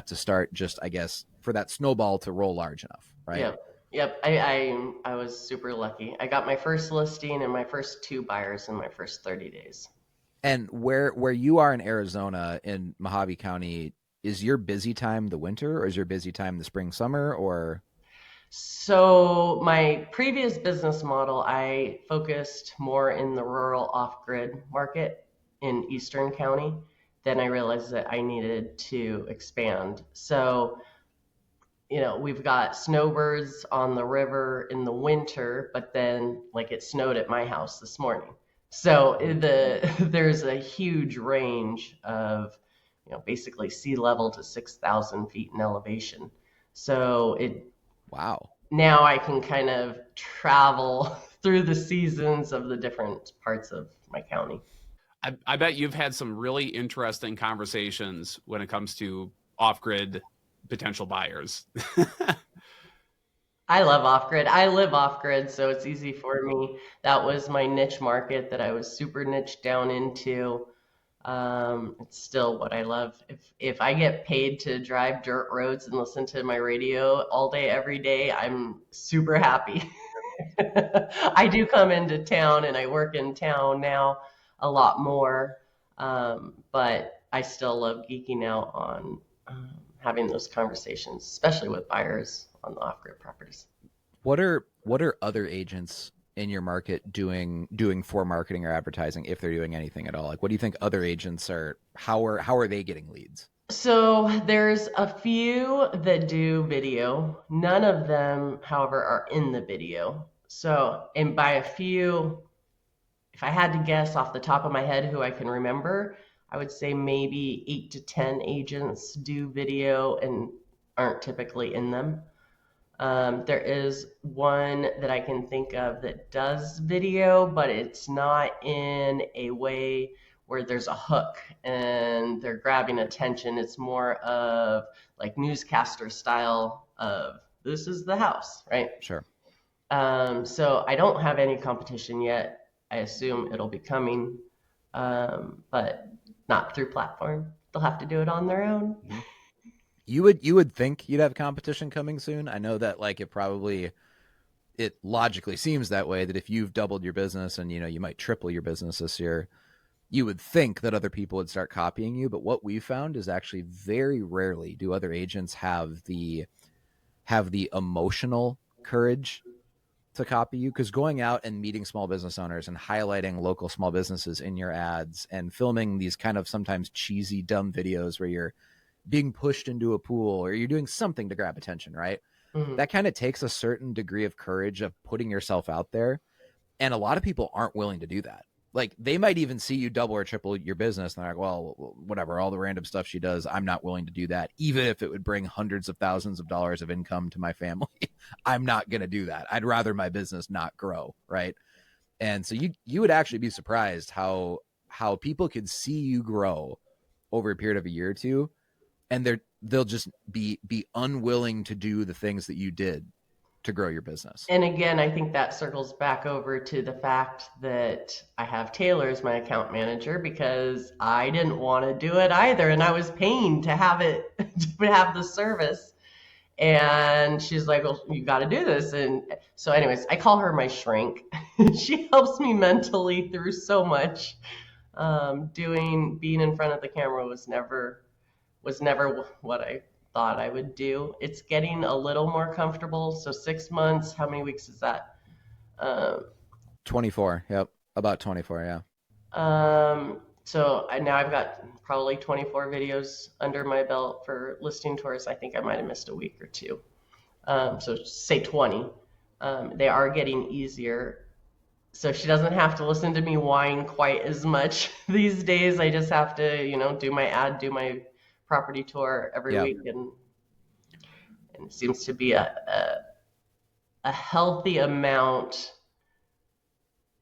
to start, just I guess for that snowball to roll large enough, right? Yep. Yep. I was super lucky. I got my first listing and my first 2 buyers in my first 30 days. And where you are in Arizona in Mohave County, is your busy time the winter or is your busy time the spring, summer, or So my previous business model, I focused more in the rural off-grid market in Eastern County. Then I realized that I needed to expand. So, we've got snowbirds on the river in the winter, but then like it snowed at my house this morning. So there's a huge range of, basically sea level to 6,000 feet in elevation. So wow. now I can kind of travel through the seasons of the different parts of my county. I bet you've had some really interesting conversations when it comes to off-grid potential buyers. I love off grid. I live off grid, so it's easy for me. That was my niche market that I was super niche down into. It's still what I love. If I get paid to drive dirt roads and listen to my radio all day, every day, I'm super happy. I do come into town and I work in town now a lot more, but I still love geeking out on having those conversations, especially with buyers on the off-grid properties. What are other agents in your market doing for marketing or advertising, if they're doing anything at all? Like what do you think other agents are, how are they getting leads? So there's a few that do video. None of them, however, are in the video. So, and by a few, if I had to guess off the top of my head who I can remember, I would say maybe 8 to 10 agents do video and aren't typically in them. There is one that I can think of that does video, but it's not in a way where there's a hook and they're grabbing attention. It's more of like newscaster style of this is the house, right? Sure. So I don't have any competition yet. I assume it'll be coming, but not through platform. They'll have to do it on their own. You would think you'd have competition coming soon. I know that like it logically seems that way, that if you've doubled your business and you might triple your business this year, you would think that other people would start copying you. But what we found is actually very rarely do other agents have the emotional courage to copy you, because going out and meeting small business owners and highlighting local small businesses in your ads and filming these kind of sometimes cheesy dumb videos where you're being pushed into a pool or you're doing something to grab attention, right? Mhm. That kind of takes a certain degree of courage of putting yourself out there. And a lot of people aren't willing to do that. Like they might even see you double or triple your business and they're like, well, whatever, all the random stuff she does, I'm not willing to do that. Even if it would bring hundreds of thousands of dollars of income to my family, I'm not going to do that. I'd rather my business not grow. Right. And so you would actually be surprised how people could see you grow over a period of a year or two, and they'll just be unwilling to do the things that you did to grow your business. And again, I think that circles back over to the fact that I have Taylor as my account manager because I didn't want to do it either. And I was paying to have it, to have the service. And she's like, well, you got to do this. And so anyways, I call her my shrink. She helps me mentally through so much. Being in front of the camera was never what I thought I would do. It's getting a little more comfortable. So 6 months, how many weeks is that? 24. Yep. About 24. Yeah. So now I've got probably 24 videos under my belt for listing tours. I think I might have missed a week or two. So say 20. They are getting easier. So she doesn't have to listen to me whine quite as much these days. I just have to, do my ad, do my property tour every week. And it seems to be a healthy amount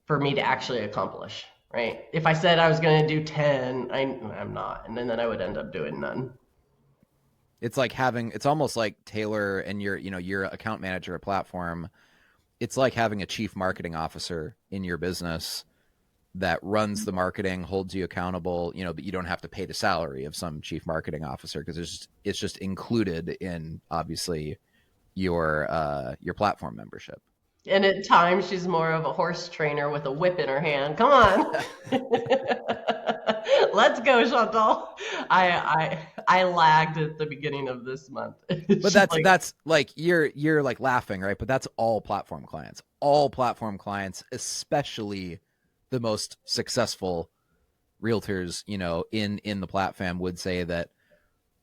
for me to actually accomplish. Right. If I said I was going to do 10, I'm not. And then I would end up doing none. It's almost like Taylor and your account manager at platform. It's like having a chief marketing officer in your business that runs the marketing, holds you accountable, but you don't have to pay the salary of some chief marketing officer because it's just included in obviously your platform membership. And at times she's more of a horse trainer with a whip in her hand. Come on. Let's go, Chantal. I lagged at the beginning of this month. But that's like you're like laughing, right? But that's all platform clients. All platform clients, especially the most successful realtors, in the platform would say that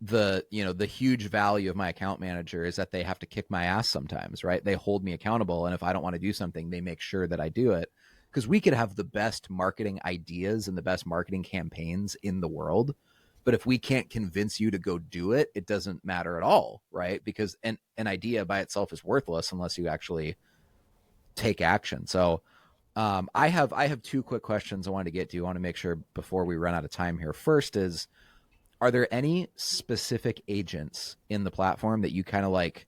the huge value of my account manager is that they have to kick my ass sometimes, right? They hold me accountable. And if I don't want to do something, they make sure that I do it. Because we could have the best marketing ideas and the best marketing campaigns in the world. But if we can't convince you to go do it, it doesn't matter at all, right? Because an idea by itself is worthless unless you actually take action. So I have two quick questions I wanted to get to. I want to make sure before we run out of time here. First is, are there any specific agents in the platform that you kind of like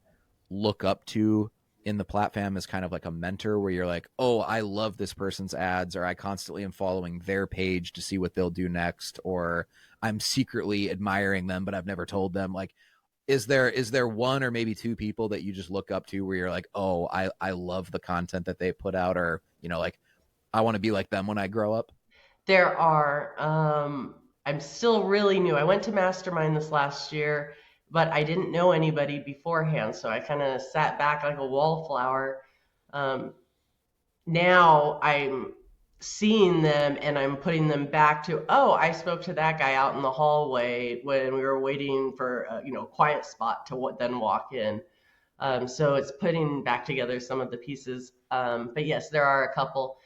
look up to in the platform as kind of like a mentor where you're like, oh, I love this person's ads, or I constantly am following their page to see what they'll do next, or I'm secretly admiring them, but I've never told them? Like, is there one or maybe two people that you just look up to where you're like, oh, I love the content that they put out, or, like I want to be like them when I grow up? There are, I'm still really new. I went to Mastermind this last year, but I didn't know anybody beforehand. So I kind of sat back like a wallflower. Now I'm seeing them and I'm putting them back to, oh, I spoke to that guy out in the hallway when we were waiting for a quiet spot to then walk in. So it's putting back together some of the pieces. But yes, there are a couple.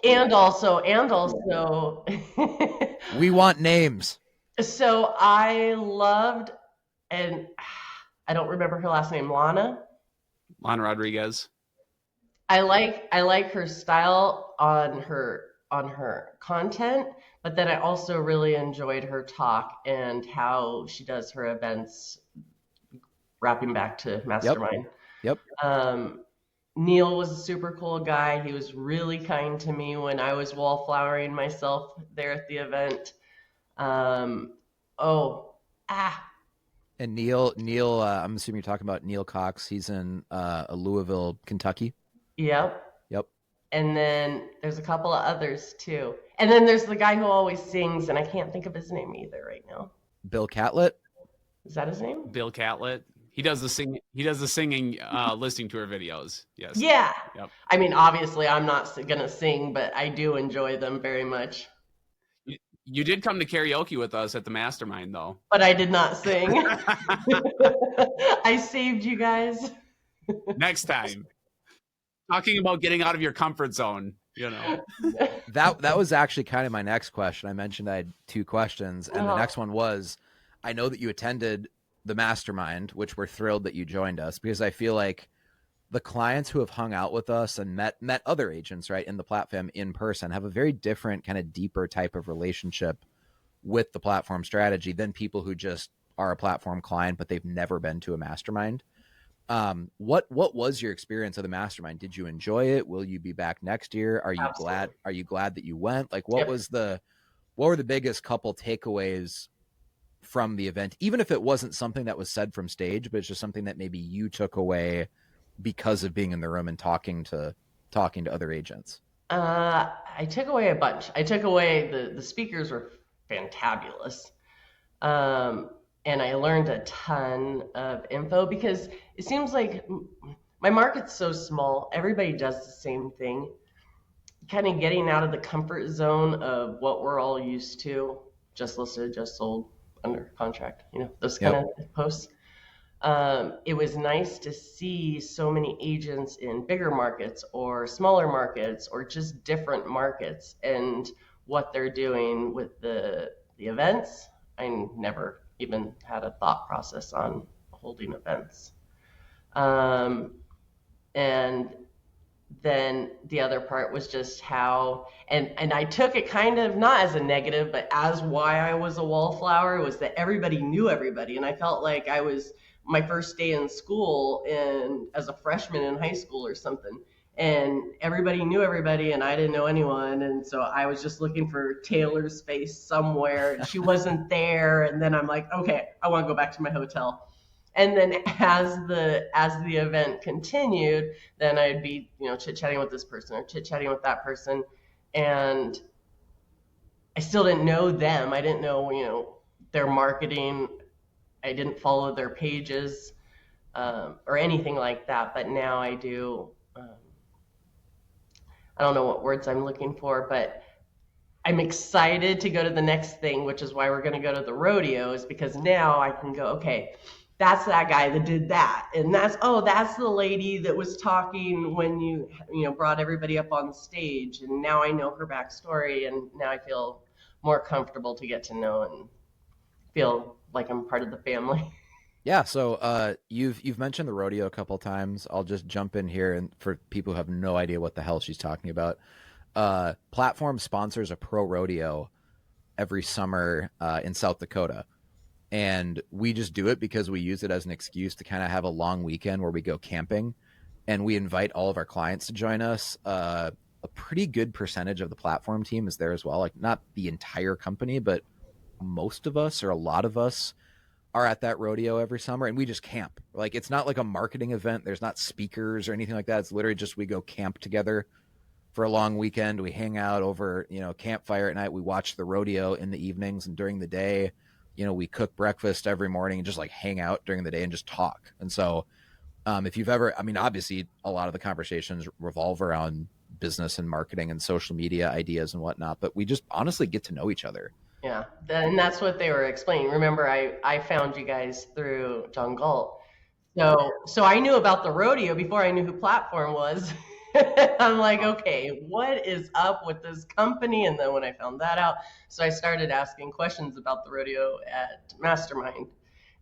And also, we want names. So I loved, and I don't remember her last name, Lana Rodriguez. I like her style on her content, but then I also really enjoyed her talk and how she does her events, wrapping back to Mastermind. Yep. Neil was a super cool guy. He was really kind to me when I was wallflowering myself there at the event. And Neil, I'm assuming you're talking about Neil Cox. He's in Louisville, Kentucky. Yep. And then there's a couple of others too. And then there's the guy who always sings, and I can't think of his name either right now. Bill Catlett. Is that his name? Bill Catlett. He does the singing listening to her videos. Yes. Yeah. Yep. I mean, obviously I'm not going to sing, but I do enjoy them very much. You did come to karaoke with us at the Mastermind though. But I did not sing. I saved you guys. Next time. Talking about getting out of your comfort zone, That was actually kind of my next question. I mentioned I had two questions, and the next one was, I know that you attended the Mastermind, which we're thrilled that you joined us, because I feel like the clients who have hung out with us and met other agents, right, in the platform in person have a very different kind of deeper type of relationship with the platform strategy than people who just are a platform client, but they've never been to a mastermind. What was your experience of the mastermind? Did you enjoy it? Will you be back next year? Are you Absolutely. glad that you went? Like, Yep. what were the biggest couple takeaways from the event, even if it wasn't something that was said from stage, but it's just something that maybe you took away because of being in the room and talking to other agents? I took away a bunch. I took away the speakers were fantabulous. Um, and I learned a ton of info because it seems like my market's so small. Everybody does the same thing. Kind of getting out of the comfort zone of what we're all used to, just listed, just sold, under contract, those kind Yep. of posts. It was nice to see so many agents in bigger markets or smaller markets or just different markets and what they're doing with the events. I never even had a thought process on holding events. Um, and then the other part was just how, and I took it kind of not as a negative, but as why I was a wallflower was that everybody knew everybody, and I felt like I was my first day in school and as a freshman in high school or something, and everybody knew everybody and I didn't know anyone, and so I was just looking for Taylor's face somewhere and she wasn't there, and then I'm like, okay, I want to go back to my hotel. And then as the event continued, then I'd be chit chatting with this person or chit chatting with that person, and I still didn't know them. I didn't know their marketing. I didn't follow their pages or anything like that. But now I do. I don't know what words I'm looking for, but I'm excited to go to the next thing, which is why we're going to go to the rodeos, because now I can go, okay, that's that guy that did that. And that's the lady that was talking when you brought everybody up on stage. And now I know her backstory, and now I feel more comfortable to get to know and feel like I'm part of the family. Yeah, so you've mentioned the rodeo a couple times. I'll just jump in here, and for people who have no idea what the hell she's talking about, Platform sponsors a pro rodeo every summer in South Dakota. And we just do it because we use it as an excuse to kind of have a long weekend where we go camping, and we invite all of our clients to join us. A pretty good percentage of the platform team is there as well. Like, not the entire company, but most of us or a lot of us are at that rodeo every summer, and we just camp. Like, it's not like a marketing event. There's not speakers or anything like that. It's literally just we go camp together for a long weekend. We hang out over, campfire at night. We watch the rodeo in the evenings, and during the day, we cook breakfast every morning and just like hang out during the day and just talk. And so, if you've ever, I mean, obviously a lot of the conversations revolve around business and marketing and social media ideas and whatnot, but we just honestly get to know each other. Yeah, and that's what they were explaining. Remember, I found you guys through John Galt. So I knew about the rodeo before I knew who Platform was. I'm like, okay, what is up with this company? And then when I found that out, so I started asking questions about the rodeo at Mastermind.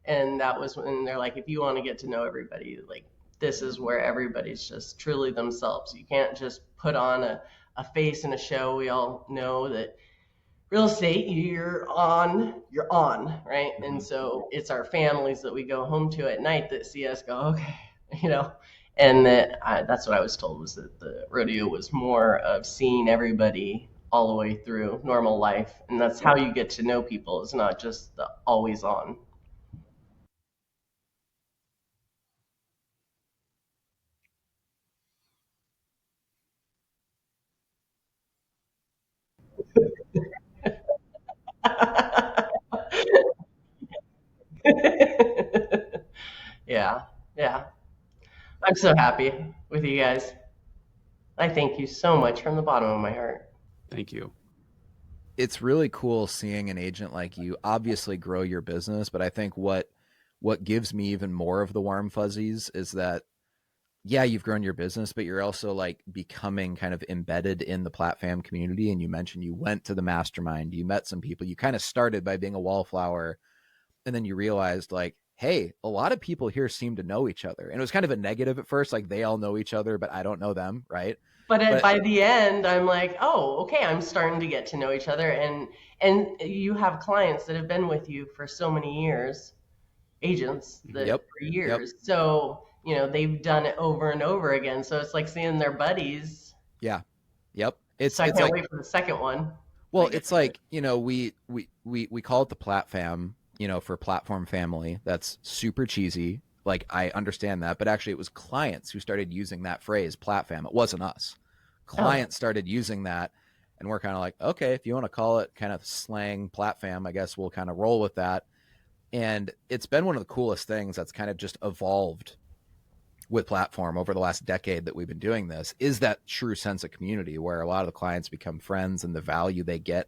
And that was when they're like, if you want to get to know everybody, like, this is where everybody's just truly themselves. You can't just put on a face in a show. We all know that real estate, you're on, right? And so it's our families that we go home to at night that see us go, okay, you know. And that's what I was told, was that the rodeo was more of seeing everybody all the way through normal life, and that's how you get to know people. It's not just the always on. Yeah, yeah. I'm so happy with you guys. I thank you so much from the bottom of my heart. Thank you. It's really cool seeing an agent like you obviously grow your business, but I think what gives me even more of the warm fuzzies is that, yeah, you've grown your business, but you're also like becoming kind of embedded in the platform community. And you mentioned you went to the mastermind, you met some people, you kind of started by being a wallflower, and then you realized, like, hey, a lot of people here seem to know each other. And it was kind of a negative at first, like they all know each other, but I don't know them, right? But But by the end, I'm like, oh, okay, I'm starting to get to know each other, and you have clients that have been with you for so many years, agents that Yep. for Yep. years. So, they've done it over and over again. So it's like seeing their buddies. Yeah. Yep. So I It's can't like, wait for the second one when well, I get it's to do it. like, we call it the plat fam, for platform family. That's super cheesy. Like, I understand that, but actually it was clients who started using that phrase, plat fam. It wasn't us. Oh, Clients started using that, and we're kind of like, okay, if you want to call it kind of slang plat fam, I guess we'll kind of roll with that. And it's been one of the coolest things that's kind of just evolved with platform over the last decade that we've been doing this, is that true sense of community where a lot of the clients become friends, and the value they get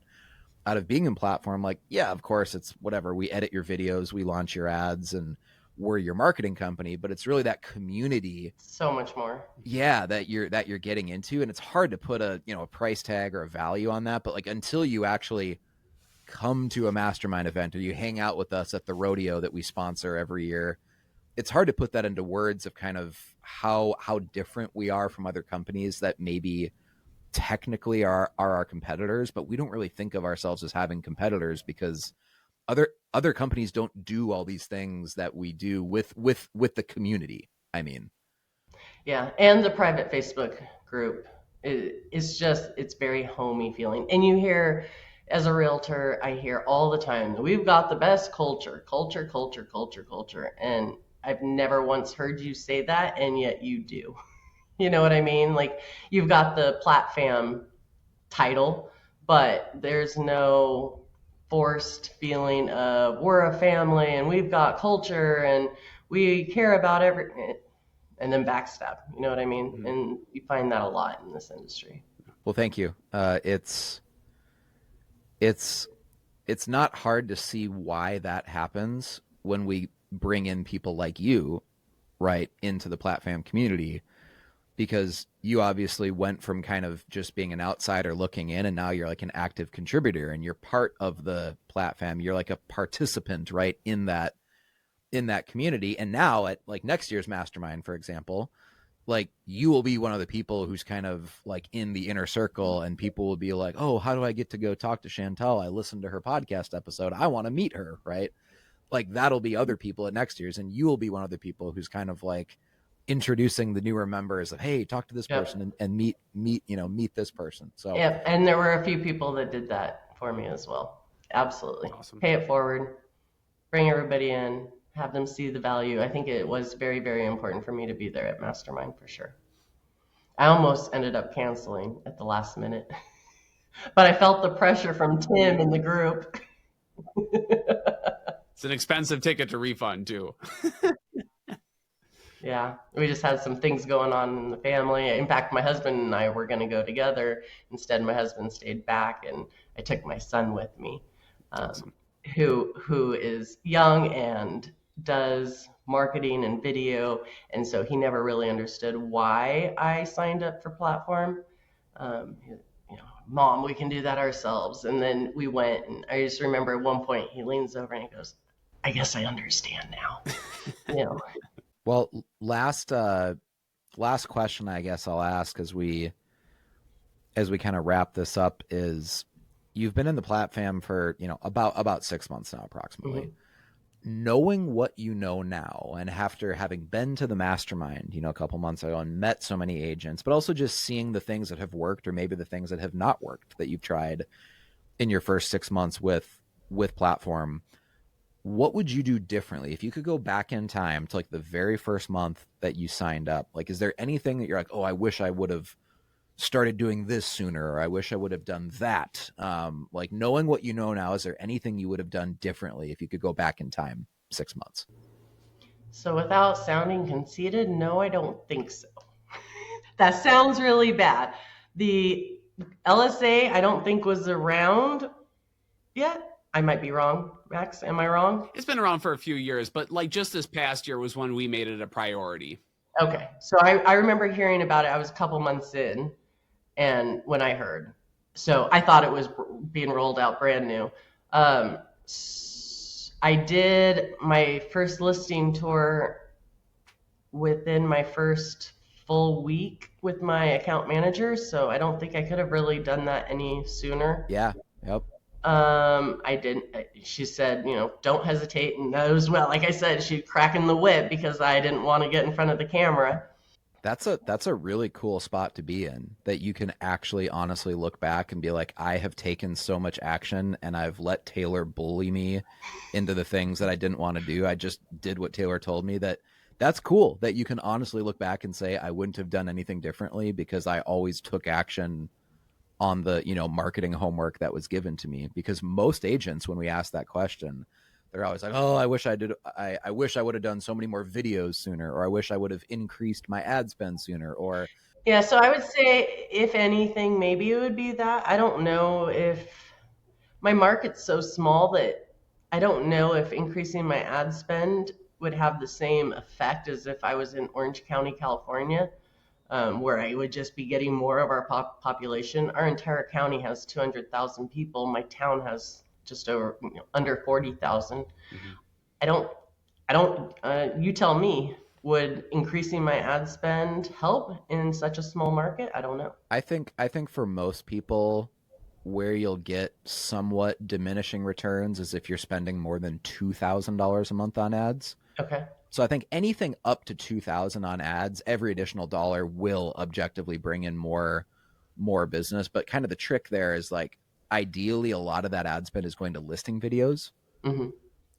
out of being in platform. Like, yeah, of course, it's whatever, we edit your videos, we launch your ads, and we're your marketing company, but it's really that community, so much more. yeah, that you're getting into. And it's hard to put a price tag or a value on that, but like, until you actually come to a mastermind event or you hang out with us at the rodeo that we sponsor every year, it's hard to put that into words of kind of how different we are from other companies that maybe technically are our competitors, but we don't really think of ourselves as having competitors, because other companies don't do all these things that we do with the community. I mean, Yeah, and the private Facebook group it's very homey feeling. And you hear, as a realtor, I hear all the time, we've got the best culture, culture, culture, culture, culture. And I've never once heard you say that, and yet you do. You know what I mean? Like, you've got the Platfam title, but there's no forced feeling of we're a family and we've got culture and we care about every, and then backstab. You know what I mean? Mhm. And you find that a lot in this industry. well, thank you. It's it's not hard to see why that happens when we bring in people like you, right, into the Platfam community, because you obviously went from kind of just being an outsider looking in, and now you're like an active contributor, and you're part of the Platfam. You're like a participant, right, in that community. And now at like next year's mastermind, for example, like, you will be one of the people who's kind of like in the inner circle, and people will be like, oh, how do I get to go talk to Chantal? I listened to her podcast episode, I want to meet her, right? Like, that'll be other people at next year's, and you will be one of the people who's kind of like introducing the newer members of, hey, talk to this Yep. person, and meet this person. So Yep. And there were a few people that did that for me as well. Absolutely. Awesome. Pay it forward, bring everybody in, have them see the value. I think it was very, very important for me to be there at Mastermind for sure. I almost ended up canceling at the last minute, but I felt the pressure from Tim in the group. It's an expensive ticket to refund too. Yeah, we just had some things going on in the family. In fact, my husband and I were going to go together. Instead, my husband stayed back, and I took my son with me, Awesome. who is young and does marketing and video, and so he never really understood why I signed up for platform. Mom, we can do that ourselves. And then we went, and I just remember at one point he leans over and he goes, "I guess I understand now." You know, well, last question I guess I'll ask as we kind of wrap this up is, you've been in the Platfam for about 6 months now, approximately. mhm. Knowing what you know now, and after having been to the mastermind a couple months ago and met so many agents, but also just seeing the things that have worked, or maybe the things that have not worked that you've tried in your first 6 months with platform, what would you do differently if you could go back in time to like the very first month that you signed up? Like, is there anything that you're like, oh, I wish I would have started doing this sooner, or I wish I would have done that? Like, knowing what you know now, is there anything you would have done differently if you could go back in time 6 months? So without sounding conceited, no, I don't think so. That sounds really bad. The LSA, I don't think was around yet. I might be wrong. Max, am I wrong? It's been around for a few years, but like just this past year was when we made it a priority. Okay. So I remember hearing about it. I was a couple months in, and when I heard. So I thought it was being rolled out brand new. I did my first listing tour within my first full week with my account manager, so I don't think I could have really done that any sooner. Yeah. Yep. I didn't. She said, don't hesitate. And that was, well, like I said, she'd cracking the whip because I didn't want to get in front of the camera. That's a really cool spot to be in, that you can actually honestly look back and be like, I have taken so much action and I've let Taylor bully me into the things that I didn't want to do. I just did what Taylor told me. That's cool that you can honestly look back and say, I wouldn't have done anything differently because I always took action on the, marketing homework that was given to me. Because most agents, when we ask that question, they're always like, oh, I wish I wish I would have done so many more videos sooner, or I wish I would have increased my ad spend sooner, or Yeah, so I would say, if anything, maybe it would be that. I don't know if my market's so small that I don't know if increasing my ad spend would have the same effect as if I was in Orange County, California, where I would just be getting more of our population. Our entire county has 200,000 people. My town has just over, under 40,000. Mm-hmm. I don't, you tell me, would increasing my ad spend help in such a small market? I don't know. I think for most people, where you'll get somewhat diminishing returns is if you're spending more than $2,000 a month on ads. Okay. So I think anything up to 2,000 on ads, every additional dollar will objectively bring in more business. But kind of the trick there is, like, ideally a lot of that ad spend is going to listing videos, Mm-hmm.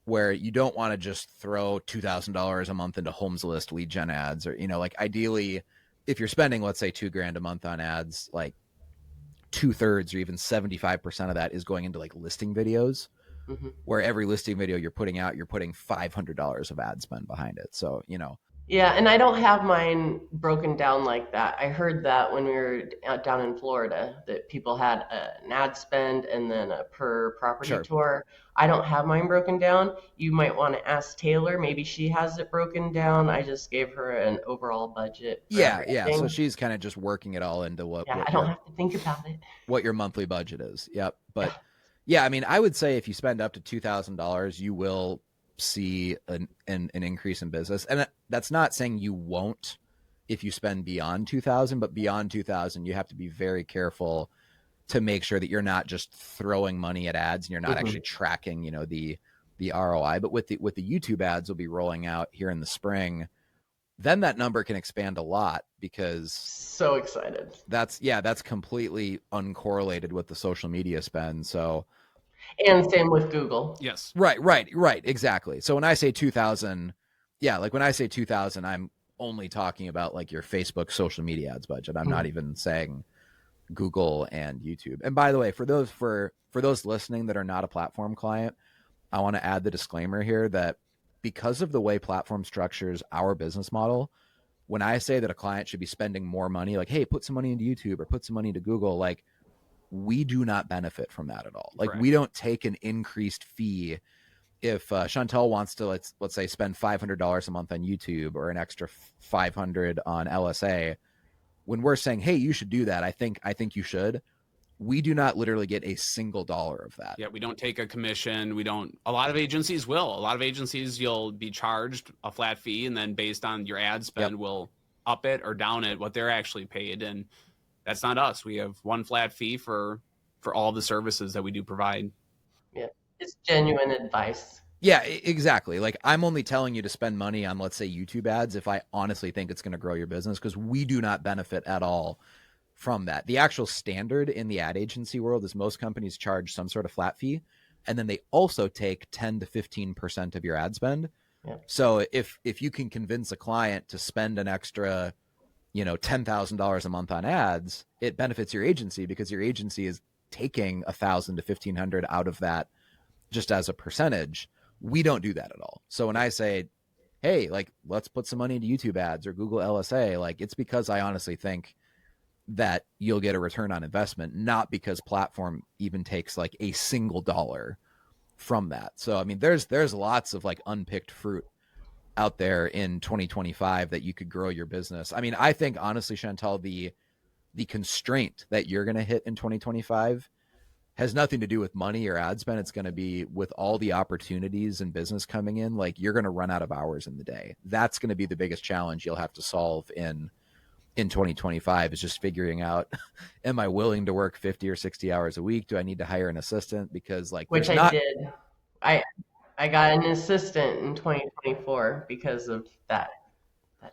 where you don't want to just throw $2,000 a month into Homes List lead gen ads, or, like, ideally if you're spending, let's say, $2,000 a month on ads, like 2/3 or even 75% of that is going into like listing videos, Mm-hmm. where every listing video you're putting out, you're putting $500 of ad spend behind it. So, Yeah, and I don't have mine broken down like that. I heard that when we were down in Florida, that people had an ad spend and then a per property sure. tour. I don't have mine broken down. You might want to ask Taylor. Maybe she has it broken down. I just gave her an overall budget for Yeah, yeah. So everything. she's kind of just working it all into Yeah, I don't have to think about it. what your monthly budget is. Yep. Yeah. But yeah, I mean, I would say if you spend up to $2,000, you will see an increase in business. And that's not saying you won't if you spend beyond 2,000, but beyond 2,000, you have to be very careful to make sure that you're not just throwing money at ads and you're not Mm-hmm. actually tracking, the ROI. But with the YouTube ads will be rolling out here in the spring, then that number can expand a lot, because So excited. that's completely uncorrelated with the social media spend. So And same with Google. Yes. right, exactly. So when I say 2,000, yeah, like when I say 2,000, I'm only talking about like your Facebook social media ads budget. I'm not even saying Google and YouTube. And by the way, for those listening that are not a platform client, I want to add the disclaimer here that because of the way platform structures our business model, when I say that a client should be spending more money, like, hey, put some money into YouTube or put some money into Google, like, we do not benefit from that at all. Like, Correct. we don't take an increased fee. If Chantal wants to, let's say, spend $500 a month on YouTube or an extra 500 on LSA, when we're saying, hey, you should do that, I think you should, we do not literally get a single dollar of that. Yeah, we don't take a commission. We don't. A lot of agencies will. A lot of agencies, you'll be charged a flat fee, and then based on your ad spend, will up it or down it what they're actually paid. And that's not us. We have one flat fee for all the services that we do provide. Yeah, it's genuine advice. Yeah, exactly. Like, I'm only telling you to spend money on, let's say, YouTube ads if I honestly think it's going to grow your business, because we do not benefit at all from that. The actual standard in the ad agency world is most companies charge some sort of flat fee, and then they also take 10 to 15% of your ad spend. Yeah. So if you can convince a client to spend an extra, $10,000 a month on ads, it benefits your agency, because your agency is taking 1,000 to 1,500 out of that just as a percentage. We don't do that at all. So when I say, hey, like, let's put some money into YouTube ads or Google LSA, like, it's because I honestly think that you'll get a return on investment, not because platform even takes like a single dollar from that. So, I mean, there's lots of like unpicked fruit out there in 2025 that you could grow your business. I mean, I think honestly, Chantal, the constraint that you're going to hit in 2025 has nothing to do with money or ad spend. It's going to be with all the opportunities and business coming in. Like, you're going to run out of hours in the day. That's going to be the biggest challenge you'll have to solve in in 2025 is just figuring out, am I willing to work 50 or 60 hours a week? Do I need to hire an assistant? Because like Which there's I not, did. I I got an assistant in 2024 because of that.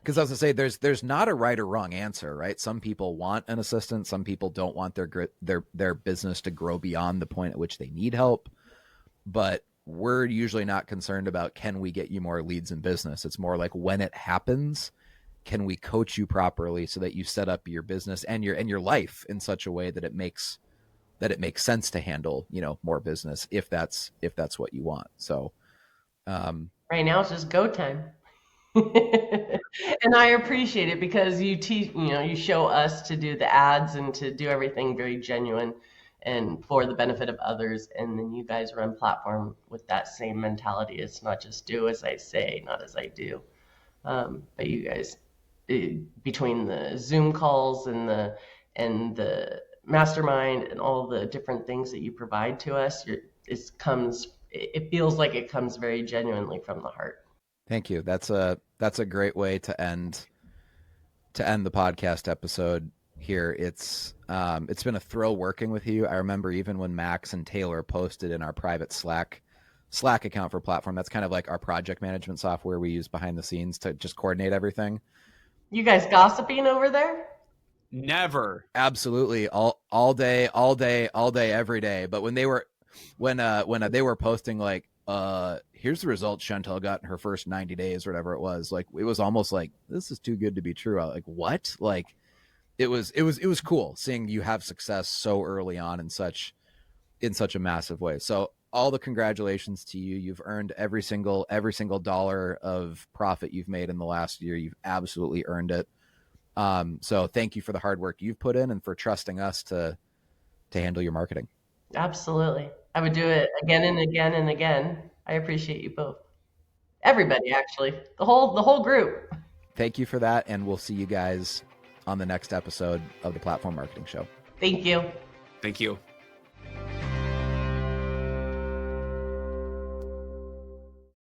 because I was gonna say there's not a right or wrong answer, right? Some people want an assistant, some people don't want their business to grow beyond the point at which they need help. But we're usually not concerned about, can we get you more leads in business? It's more like, when it happens, can we coach you properly so that you set up your business and your life in such a way that it makes sense to handle, more business, if that's what you want. So Right now it's just go time. And I appreciate it because you teach, you show us to do the ads and to do everything very genuine and for the benefit of others. And then you guys run platform with that same mentality. It's not just do as I say, not as I do. But you guys, between the Zoom calls and the mastermind and all the different things that you provide to us, it feels like it comes very genuinely from the heart. thank you. That's a great way to end the podcast episode here. It's been a thrill working with you. I remember even when Max and Taylor posted in our private Slack account for platform, that's kind of like our project management software we use behind the scenes to just coordinate everything. You guys gossiping over there? Never. Absolutely. All day, every day. But when they were posting like, here's the results Chantal got in her first 90 days or whatever it was, like, it was almost like, this is too good to be true. Like, what? Like, it was cool seeing you have success so early on in such a massive way. So all the congratulations to you. You've earned every single dollar of profit you've made in the last year. You've absolutely earned it. So thank you for the hard work you've put in and for trusting us to handle your marketing. Absolutely. I would do it again and again and again. I appreciate you both. Everybody, actually. The whole group. Thank you for that. And we'll see you guys on the next episode of the Platform Marketing Show. Thank you. Thank you.